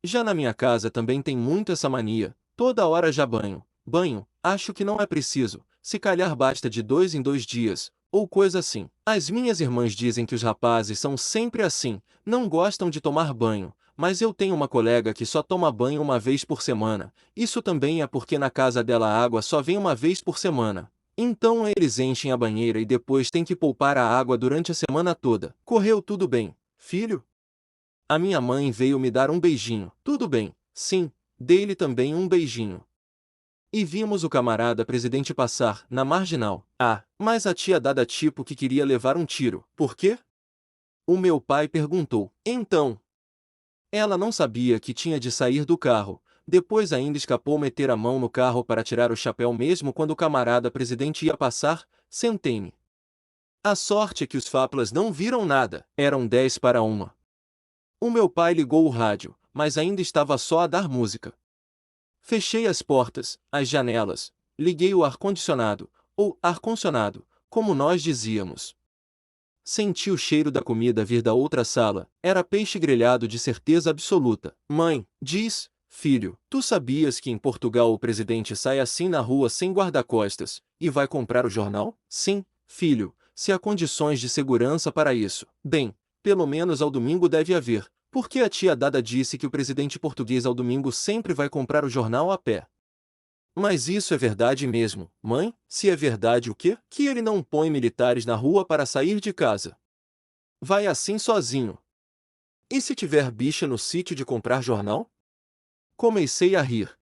Já na minha casa também tem muito essa mania. Toda hora já banho. Banho, acho que não é preciso. Se calhar basta de 2 em 2 dias, ou coisa assim. As minhas irmãs dizem que os rapazes são sempre assim, não gostam de tomar banho. Mas eu tenho uma colega que só toma banho uma vez por semana. Isso também é porque na casa dela a água só vem uma vez por semana. Então eles enchem a banheira e depois têm que poupar a água durante a semana toda. Correu tudo bem, filho? A minha mãe veio me dar um beijinho. Tudo bem, sim, dei-lhe também um beijinho. E vimos o camarada presidente passar, na marginal. Ah, mas a tia dada tipo que queria levar um tiro. Por quê? O meu pai perguntou. Então, ela não sabia que tinha de sair do carro. Depois ainda escapou meter a mão no carro para tirar o chapéu mesmo quando o camarada presidente ia passar. Sentei-me. A sorte é que os faplas não viram nada. Eram 10 para 1. O meu pai ligou o rádio, mas ainda estava só a dar música. Fechei as portas, as janelas, liguei o ar-condicionado, ou ar-condicionado, como nós dizíamos. Senti o cheiro da comida vir da outra sala, era peixe grelhado de certeza absoluta. Mãe, diz, filho, tu sabias que em Portugal o presidente sai assim na rua sem guarda-costas, e vai comprar o jornal? Sim, filho, se há condições de segurança para isso. Bem, pelo menos ao domingo deve haver, porque a tia Dada disse que o presidente português ao domingo sempre vai comprar o jornal a pé. Mas isso é verdade mesmo, mãe? Se é verdade o quê? Que ele não põe militares na rua para sair de casa. Vai assim sozinho. E se tiver bicha no sítio de comprar jornal? Comecei a rir.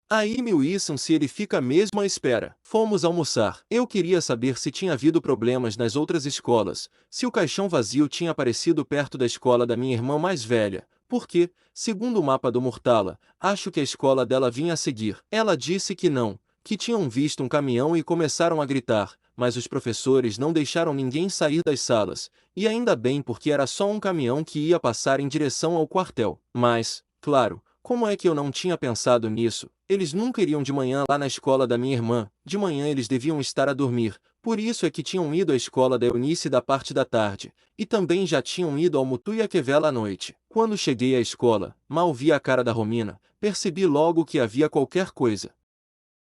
Aí me Wilson se ele fica mesmo à espera. Fomos almoçar. Eu queria saber se tinha havido problemas nas outras escolas, se o caixão vazio tinha aparecido perto da escola da minha irmã mais velha, porque, segundo o mapa do Murtala, acho que a escola dela vinha a seguir. Ela disse que não, que tinham visto um caminhão e começaram a gritar, mas os professores não deixaram ninguém sair das salas, e ainda bem porque era só um caminhão que ia passar em direção ao quartel. Mas, claro, como é que eu não tinha pensado nisso? Eles nunca iriam de manhã lá na escola da minha irmã, de manhã eles deviam estar a dormir, por isso é que tinham ido à escola da Eunice da parte da tarde, e também já tinham ido ao Mutuiaquevela à noite. Quando cheguei à escola, mal vi a cara da Romina, percebi logo que havia qualquer coisa.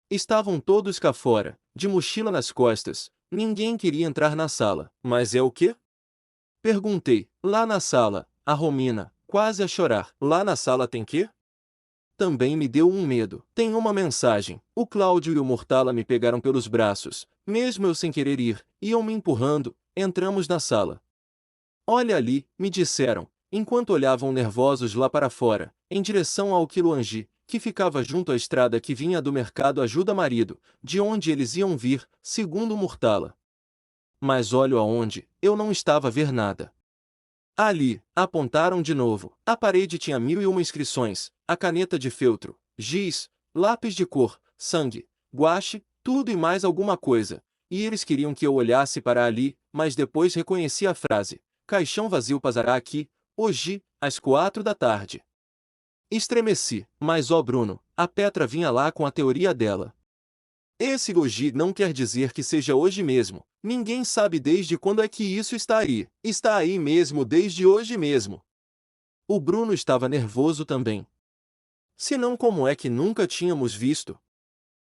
Estavam todos cá fora, de mochila nas costas, ninguém queria entrar na sala. Mas é o quê? Perguntei. Lá na sala, a Romina, quase a chorar. Lá na sala tem quê? Também me deu um medo. Tem uma mensagem. O Cláudio e o Murtala me pegaram pelos braços, mesmo eu sem querer ir, iam me empurrando, entramos na sala. Olha ali, me disseram, enquanto olhavam nervosos lá para fora, em direção ao Quiluangi, que ficava junto à estrada que vinha do mercado Ajuda Marido, de onde eles iam vir, segundo o Murtala. Mas olho aonde, eu não estava a ver nada. Ali, apontaram de novo. A parede tinha 1001 inscrições, a caneta de feltro, giz, lápis de cor, sangue, guache, tudo e mais alguma coisa. E eles queriam que eu olhasse para ali, mas depois reconheci a frase. Caixão vazio passará aqui, hoje, às 4 da tarde. Estremeci, mas ó Bruno, a Petra vinha lá com a teoria dela. Esse hoje não quer dizer que seja hoje mesmo. Ninguém sabe desde quando é que isso está aí. Está aí mesmo desde hoje mesmo. O Bruno estava nervoso também. Se não, como é que nunca tínhamos visto?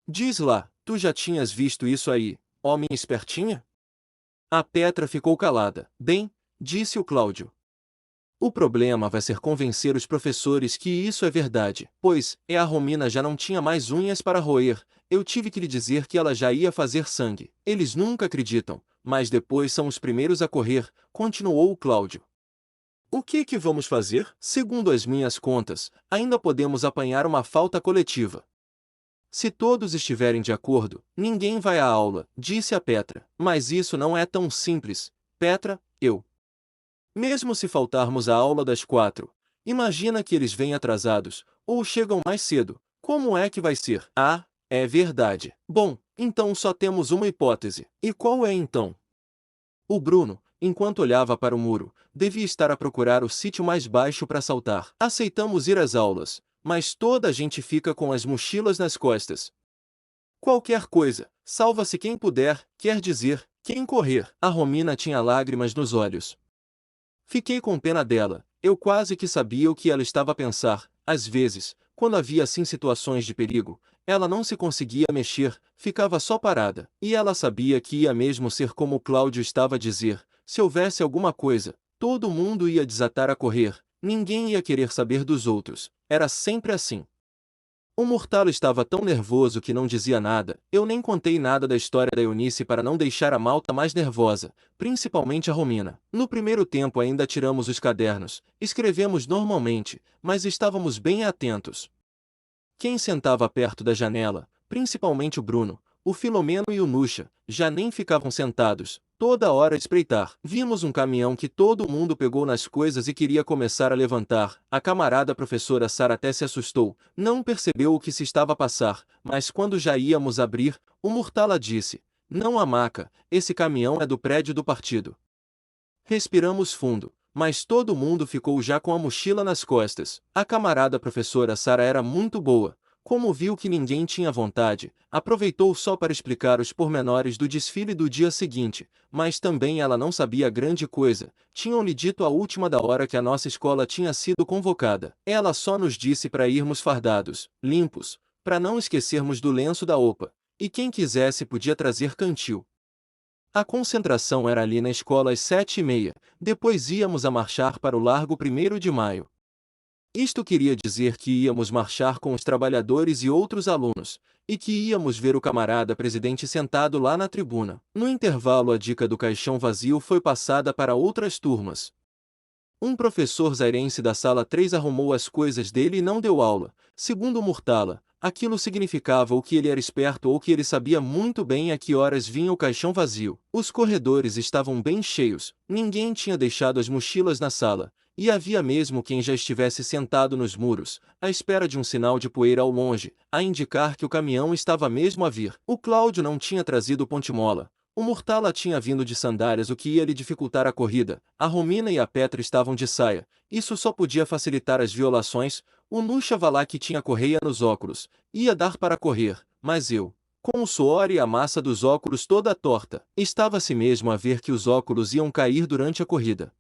Diz lá, tu já tinhas visto isso aí, homem espertinha? A Petra ficou calada. Bem, disse o Cláudio. O problema vai ser convencer os professores que isso é verdade, pois, a Romina já não tinha mais unhas para roer, eu tive que lhe dizer que ela já ia fazer sangue. Eles nunca acreditam, mas depois são os primeiros a correr, continuou o Cláudio. O que vamos fazer? Segundo as minhas contas, ainda podemos apanhar uma falta coletiva. Se todos estiverem de acordo, ninguém vai à aula, disse a Petra. Mas isso não é tão simples, Petra, Mesmo se faltarmos à aula das 4, imagina que eles vêm atrasados, ou chegam mais cedo. Como é que vai ser? Ah, é verdade. Bom, então só temos uma hipótese. E qual é então? O Bruno, enquanto olhava para o muro, devia estar a procurar o sítio mais baixo para saltar. Aceitamos ir às aulas, mas toda a gente fica com as mochilas nas costas. Qualquer coisa, salva-se quem puder, quer dizer, quem correr. A Romina tinha lágrimas nos olhos. Fiquei com pena dela, eu quase que sabia o que ela estava a pensar. Às vezes, quando havia assim situações de perigo, ela não se conseguia mexer, ficava só parada. E ela sabia que ia mesmo ser como o Cláudio estava a dizer, se houvesse alguma coisa, todo mundo ia desatar a correr, ninguém ia querer saber dos outros. Era sempre assim. O Murtalo estava tão nervoso que não dizia nada. Eu nem contei nada da história da Eunice para não deixar a malta mais nervosa, principalmente a Romina. No primeiro tempo ainda tiramos os cadernos, escrevemos normalmente, mas estávamos bem atentos. Quem sentava perto da janela, principalmente o Bruno, o Filomeno e o Nuxa, já nem ficavam sentados, toda hora a espreitar. Vimos um caminhão que todo mundo pegou nas coisas e queria começar a levantar. A camarada professora Sara até se assustou, não percebeu o que se estava a passar, mas quando já íamos abrir, o Murtala disse, não há maca, esse caminhão é do prédio do partido. Respiramos fundo, mas todo mundo ficou já com a mochila nas costas. A camarada professora Sara era muito boa. Como viu que ninguém tinha vontade, aproveitou só para explicar os pormenores do desfile do dia seguinte, mas também ela não sabia grande coisa. Tinham-lhe dito à última da hora que a nossa escola tinha sido convocada. Ela só nos disse para irmos fardados, limpos, para não esquecermos do lenço da OPA, e quem quisesse podia trazer cantil. A concentração era ali na escola às 7h30, depois íamos a marchar para o Largo 1º de Maio. Isto queria dizer que íamos marchar com os trabalhadores e outros alunos, e que íamos ver o camarada presidente sentado lá na tribuna. No intervalo, a dica do caixão vazio foi passada para outras turmas. Um professor zairense da sala 3 arrumou as coisas dele e não deu aula. Segundo o Murtala, aquilo significava ou que ele era esperto ou que ele sabia muito bem a que horas vinha o caixão vazio. Os corredores estavam bem cheios, ninguém tinha deixado as mochilas na sala. E havia mesmo quem já estivesse sentado nos muros, à espera de um sinal de poeira ao longe, a indicar que o caminhão estava mesmo a vir. O Cláudio não tinha trazido ponte-mola. O Murtala tinha vindo de sandálias, o que ia lhe dificultar a corrida. A Romina e a Petra estavam de saia. Isso só podia facilitar as violações. O Nuxa Valak tinha correia nos óculos. Ia dar para correr, mas eu, com o suor e a massa dos óculos toda torta, estava-se mesmo a ver que os óculos iam cair durante a corrida.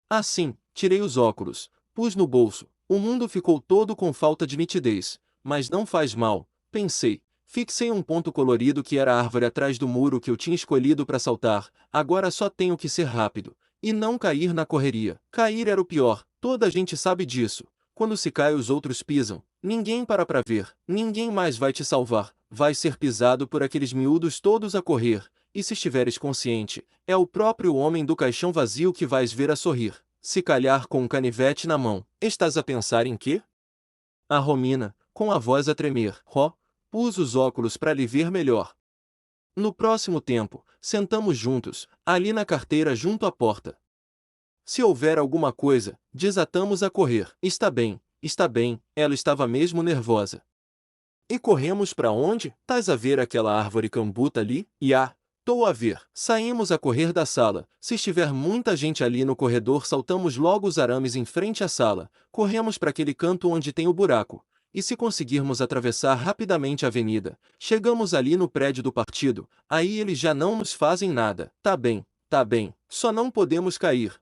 Assim, tirei os óculos, pus no bolso. O mundo ficou todo com falta de nitidez. Mas não faz mal, pensei. Fixei um ponto colorido que era a árvore atrás do muro que eu tinha escolhido para saltar. Agora só tenho que ser rápido. E não cair na correria. Cair era o pior, toda a gente sabe disso. Quando se cai os outros pisam. Ninguém para ver. Ninguém mais vai te salvar. Vai ser pisado por aqueles miúdos todos a correr. E se estiveres consciente, é o próprio homem do caixão vazio que vais ver a sorrir. Se calhar com um canivete na mão. Estás a pensar em quê? A Romina, com a voz a tremer, pus os óculos para lhe ver melhor. No próximo tempo, sentamos juntos, ali na carteira junto à porta. Se houver alguma coisa, desatamos a correr. Está bem, ela estava mesmo nervosa. E corremos para onde? Tás a ver aquela árvore cambuta ali? Tô a ver. Saímos a correr da sala. Se estiver muita gente ali no corredor, saltamos logo os arames em frente à sala. Corremos para aquele canto onde tem o buraco. E se conseguirmos atravessar rapidamente a avenida, chegamos ali no prédio do partido, aí eles já não nos fazem nada. Tá bem. Só não podemos cair.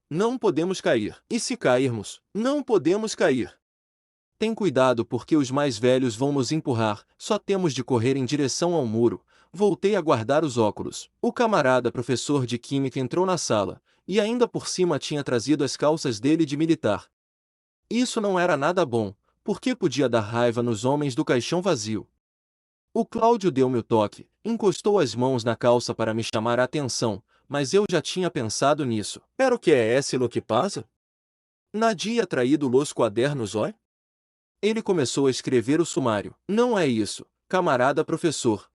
Não podemos cair. E se cairmos, não podemos cair. Tem cuidado porque os mais velhos vão nos empurrar. Só temos de correr em direção ao muro. Voltei a guardar os óculos. O camarada professor de química entrou na sala. e ainda por cima tinha trazido as calças dele de militar. Isso não era nada bom, porque podia dar raiva nos homens do caixão vazio. O Cláudio deu-me o toque, encostou as mãos na calça para me chamar a atenção, mas eu já tinha pensado nisso. Pero que é esse lo que passa? Nadie traído los quadernos, ó? Ele começou a escrever o sumário. Não é isso, camarada professor.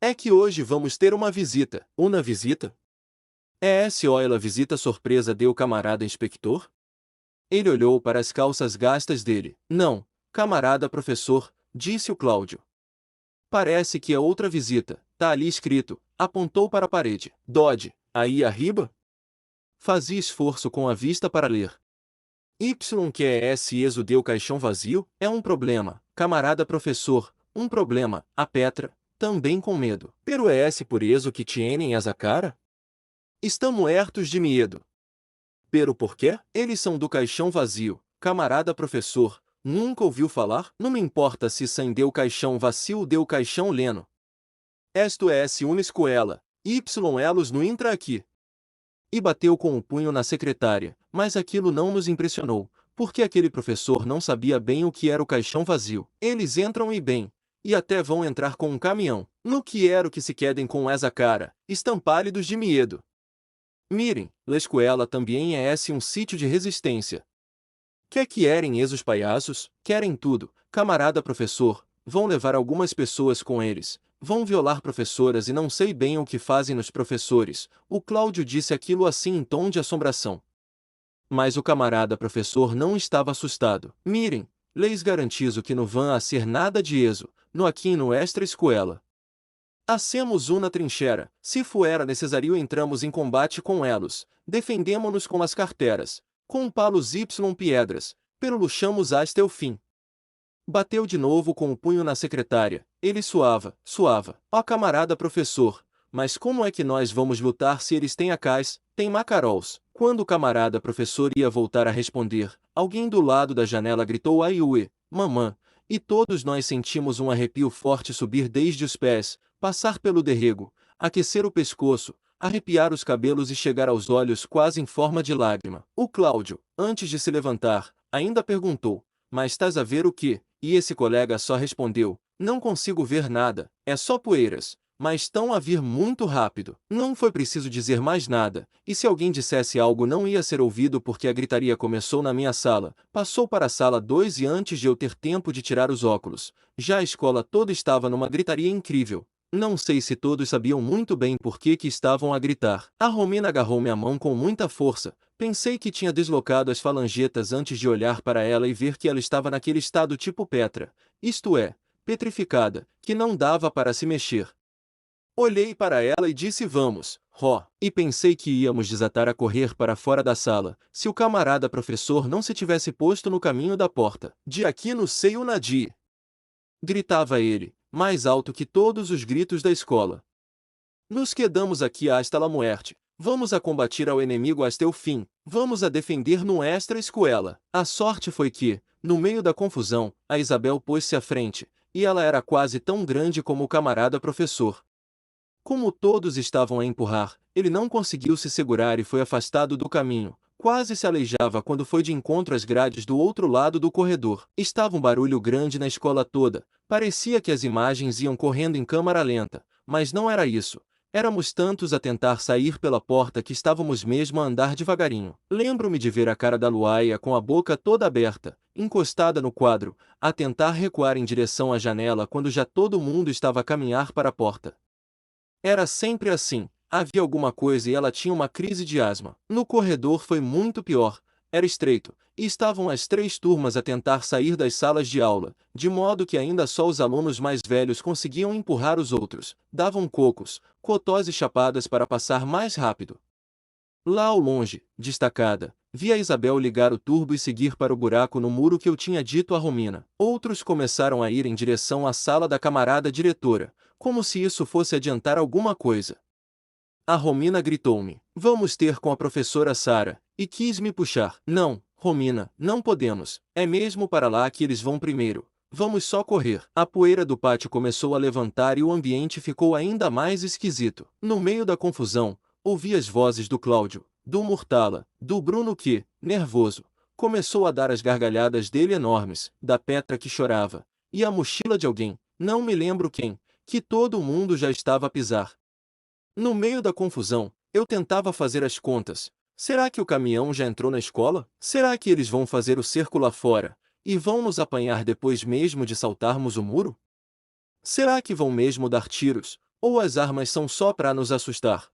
É que hoje vamos ter uma visita. Uma visita? É essa a visita surpresa deu camarada inspector? Ele olhou para as calças gastas dele. Não, camarada professor, disse o Cláudio. Parece que é outra visita, tá ali escrito, apontou para a parede. Dodge, aí arriba? Fazia esforço com a vista para ler. Y que é esse exo deu caixão vazio? É um problema, camarada professor, um problema, a Petra, também com medo. Pero é esse por eso que tienen essa cara? Estamos muertos de medo. Pero por quê? Eles são do caixão vazio, camarada professor, nunca ouviu falar? Não me importa se são deu caixão vazio ou deu caixão leno. Esto é una escuela, y elos não entra aqui. E bateu com o punho na secretária, mas aquilo não nos impressionou, porque aquele professor não sabia bem o que era o caixão vazio. Eles entram e bem, e até vão entrar com um caminhão. No que era o que se quedem com essa cara, estão pálidos de medo. Mirem, la escuela também é esse um sítio de resistência. Que querem esos palhaços? Querem tudo, camarada professor, vão levar algumas pessoas com eles, vão violar professoras e não sei bem o que fazem nos professores. O Cláudio disse aquilo assim em tom de assombração. Mas o camarada professor não estava assustado. Mirem, leis garantizo que não vão a ser nada de eso, no aqui no extra escuela. Hacemos una trincheira, se fuera necessário entramos em combate com elos, defendemo-nos com as carteiras, com palos y piedras, pero luchamos hasta o fim. Bateu de novo com o punho na secretária. Ele suava. Ó camarada professor, mas como é que nós vamos lutar se eles têm acais, têm macarols? Quando o camarada professor ia voltar a responder, alguém do lado da janela gritou aiuê, mamã, e todos nós sentimos um arrepio forte subir desde os pés, passar pelo derrego, aquecer o pescoço, arrepiar os cabelos e chegar aos olhos quase em forma de lágrima. O Cláudio, antes de se levantar, ainda perguntou, mas estás a ver o quê? E esse colega só respondeu, não consigo ver nada, é só poeiras, mas estão a vir muito rápido. Não foi preciso dizer mais nada, e se alguém dissesse algo não ia ser ouvido porque a gritaria começou na minha sala, passou para a sala 2 e antes de eu ter tempo de tirar os óculos, já a escola toda estava numa gritaria incrível. Não sei se todos sabiam muito bem por que estavam a gritar. A Romina agarrou minha mão com muita força. Pensei que tinha deslocado as falangetas antes de olhar para ela e ver que ela estava naquele estado tipo Petra, isto é, petrificada, que não dava para se mexer. Olhei para ela e disse vamos, Ró, e pensei que íamos desatar a correr para fora da sala, se o camarada professor não se tivesse posto no caminho da porta. De aqui no seio Nadir! Gritava ele, mais alto que todos os gritos da escola. Nos quedamos aqui hasta la muerte. Vamos a combater ao inimigo hasta o fim. Vamos a defender nuestra escuela. A sorte foi que, no meio da confusão, a Isabel pôs-se à frente, e ela era quase tão grande como o camarada professor. Como todos estavam a empurrar, ele não conseguiu se segurar e foi afastado do caminho. Quase se aleijava quando foi de encontro às grades do outro lado do corredor. Estava um barulho grande na escola toda. Parecia que as imagens iam correndo em câmara lenta, mas não era isso. Éramos tantos a tentar sair pela porta que estávamos mesmo a andar devagarinho. Lembro-me de ver a cara da Luaia com a boca toda aberta, encostada no quadro, a tentar recuar em direção à janela quando já todo mundo estava a caminhar para a porta. Era sempre assim. Havia alguma coisa e ela tinha uma crise de asma. No corredor foi muito pior. Era estreito, e estavam as 3 turmas a tentar sair das salas de aula, de modo que ainda só os alunos mais velhos conseguiam empurrar os outros. Davam cocos, cotós e chapadas para passar mais rápido. Lá ao longe, destacada, vi a Isabel ligar o turbo e seguir para o buraco no muro que eu tinha dito a Romina. Outros começaram a ir em direção à sala da camarada diretora, como se isso fosse adiantar alguma coisa. A Romina gritou-me, vamos ter com a professora Sara, e quis me puxar. Não, Romina, não podemos, é mesmo para lá que eles vão primeiro. Vamos só correr. A poeira do pátio começou a levantar e o ambiente ficou ainda mais esquisito. No meio da confusão, ouvi as vozes do Cláudio, do Murtala, do Bruno que, nervoso, começou a dar as gargalhadas dele enormes, da Petra que chorava, e a mochila de alguém, não me lembro quem, que todo mundo já estava a pisar. No meio da confusão, eu tentava fazer as contas. Será que o caminhão já entrou na escola? Será que eles vão fazer o cerco lá fora, e vão nos apanhar depois mesmo de saltarmos o muro? Será que vão mesmo dar tiros, ou as armas são só para nos assustar?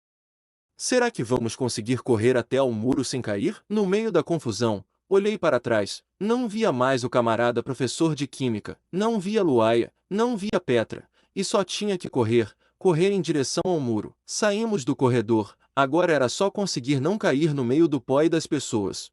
Será que vamos conseguir correr até ao muro sem cair? No meio da confusão, olhei para trás, não via mais o camarada professor de química, não via Luaia, não via Petra, e só tinha que correr, correr em direção ao muro. Saímos do corredor, agora era só conseguir não cair no meio do pó e das pessoas.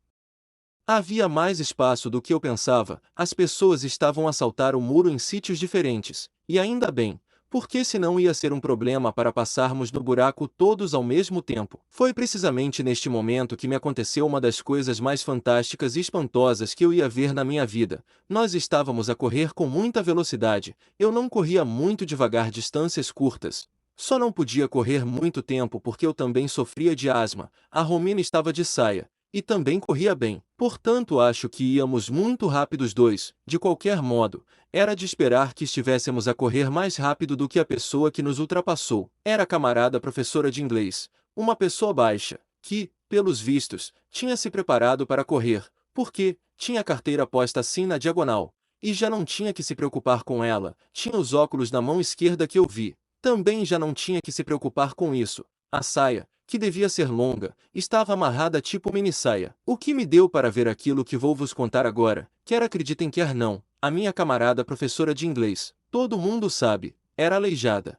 Havia mais espaço do que eu pensava, as pessoas estavam a saltar o muro em sítios diferentes, e ainda bem, porque senão ia ser um problema para passarmos no buraco todos ao mesmo tempo. Foi precisamente neste momento que me aconteceu uma das coisas mais fantásticas e espantosas que eu ia ver na minha vida. Nós estávamos a correr com muita velocidade, eu não corria muito devagar distâncias curtas. Só não podia correr muito tempo porque eu também sofria de asma, a Romina estava de saia. E também corria bem, portanto acho que íamos muito rápido os dois. De qualquer modo, era de esperar que estivéssemos a correr mais rápido do que a pessoa que nos ultrapassou. Era a camarada professora de inglês, uma pessoa baixa, que, pelos vistos, tinha se preparado para correr, porque tinha a carteira posta assim na diagonal, e já não tinha que se preocupar com ela, tinha os óculos na mão esquerda que eu vi. Também já não tinha que se preocupar com isso. A saia, que devia ser longa, estava amarrada tipo mini-saia. O que me deu para ver aquilo que vou vos contar agora, quer acreditem quer não, a minha camarada professora de inglês, todo mundo sabe, era aleijada.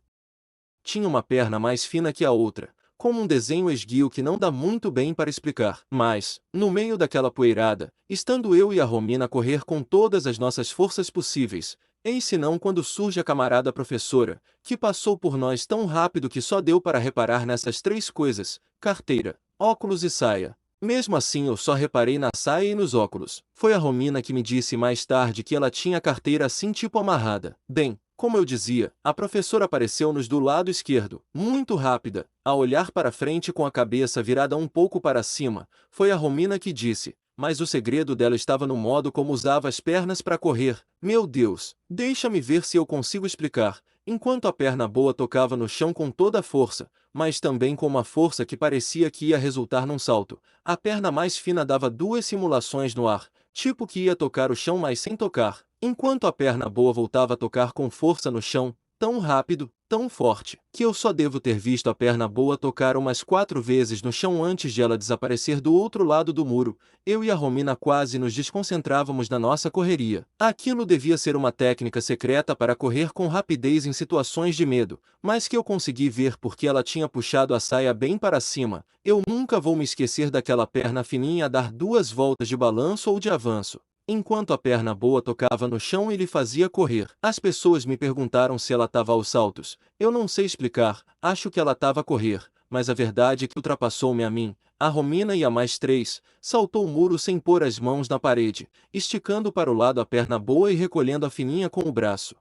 Tinha uma perna mais fina que a outra, como um desenho esguio que não dá muito bem para explicar. Mas, no meio daquela poeirada, estando eu e a Romina a correr com todas as nossas forças possíveis, eis senão quando surge a camarada professora, que passou por nós tão rápido que só deu para reparar nessas três coisas: carteira, óculos e saia. Mesmo assim eu só reparei na saia e nos óculos. Foi a Romina que me disse mais tarde que ela tinha a carteira assim tipo amarrada. Bem, como eu dizia, a professora apareceu-nos do lado esquerdo, muito rápida, a olhar para frente com a cabeça virada um pouco para cima. Foi a Romina que disse, mas o segredo dela estava no modo como usava as pernas para correr. Meu Deus, deixa-me ver se eu consigo explicar. Enquanto a perna boa tocava no chão com toda a força, mas também com uma força que parecia que ia resultar num salto, a perna mais fina dava duas simulações no ar, tipo que ia tocar o chão mas sem tocar, enquanto a perna boa voltava a tocar com força no chão, tão rápido, tão forte, que eu só devo ter visto a perna boa tocar umas 4 vezes no chão antes de ela desaparecer do outro lado do muro. Eu e a Romina quase nos desconcentrávamos na nossa correria. Aquilo devia ser uma técnica secreta para correr com rapidez em situações de medo, mas que eu consegui ver porque ela tinha puxado a saia bem para cima. Eu nunca vou me esquecer daquela perna fininha a dar 2 voltas de balanço ou de avanço, enquanto a perna boa tocava no chão e lhe fazia correr. As pessoas me perguntaram se ela estava aos saltos. Eu não sei explicar, acho que ela estava a correr, mas a verdade é que ultrapassou-me a mim, a Romina e a mais 3, saltou o muro sem pôr as mãos na parede, esticando para o lado a perna boa e recolhendo a fininha com o braço.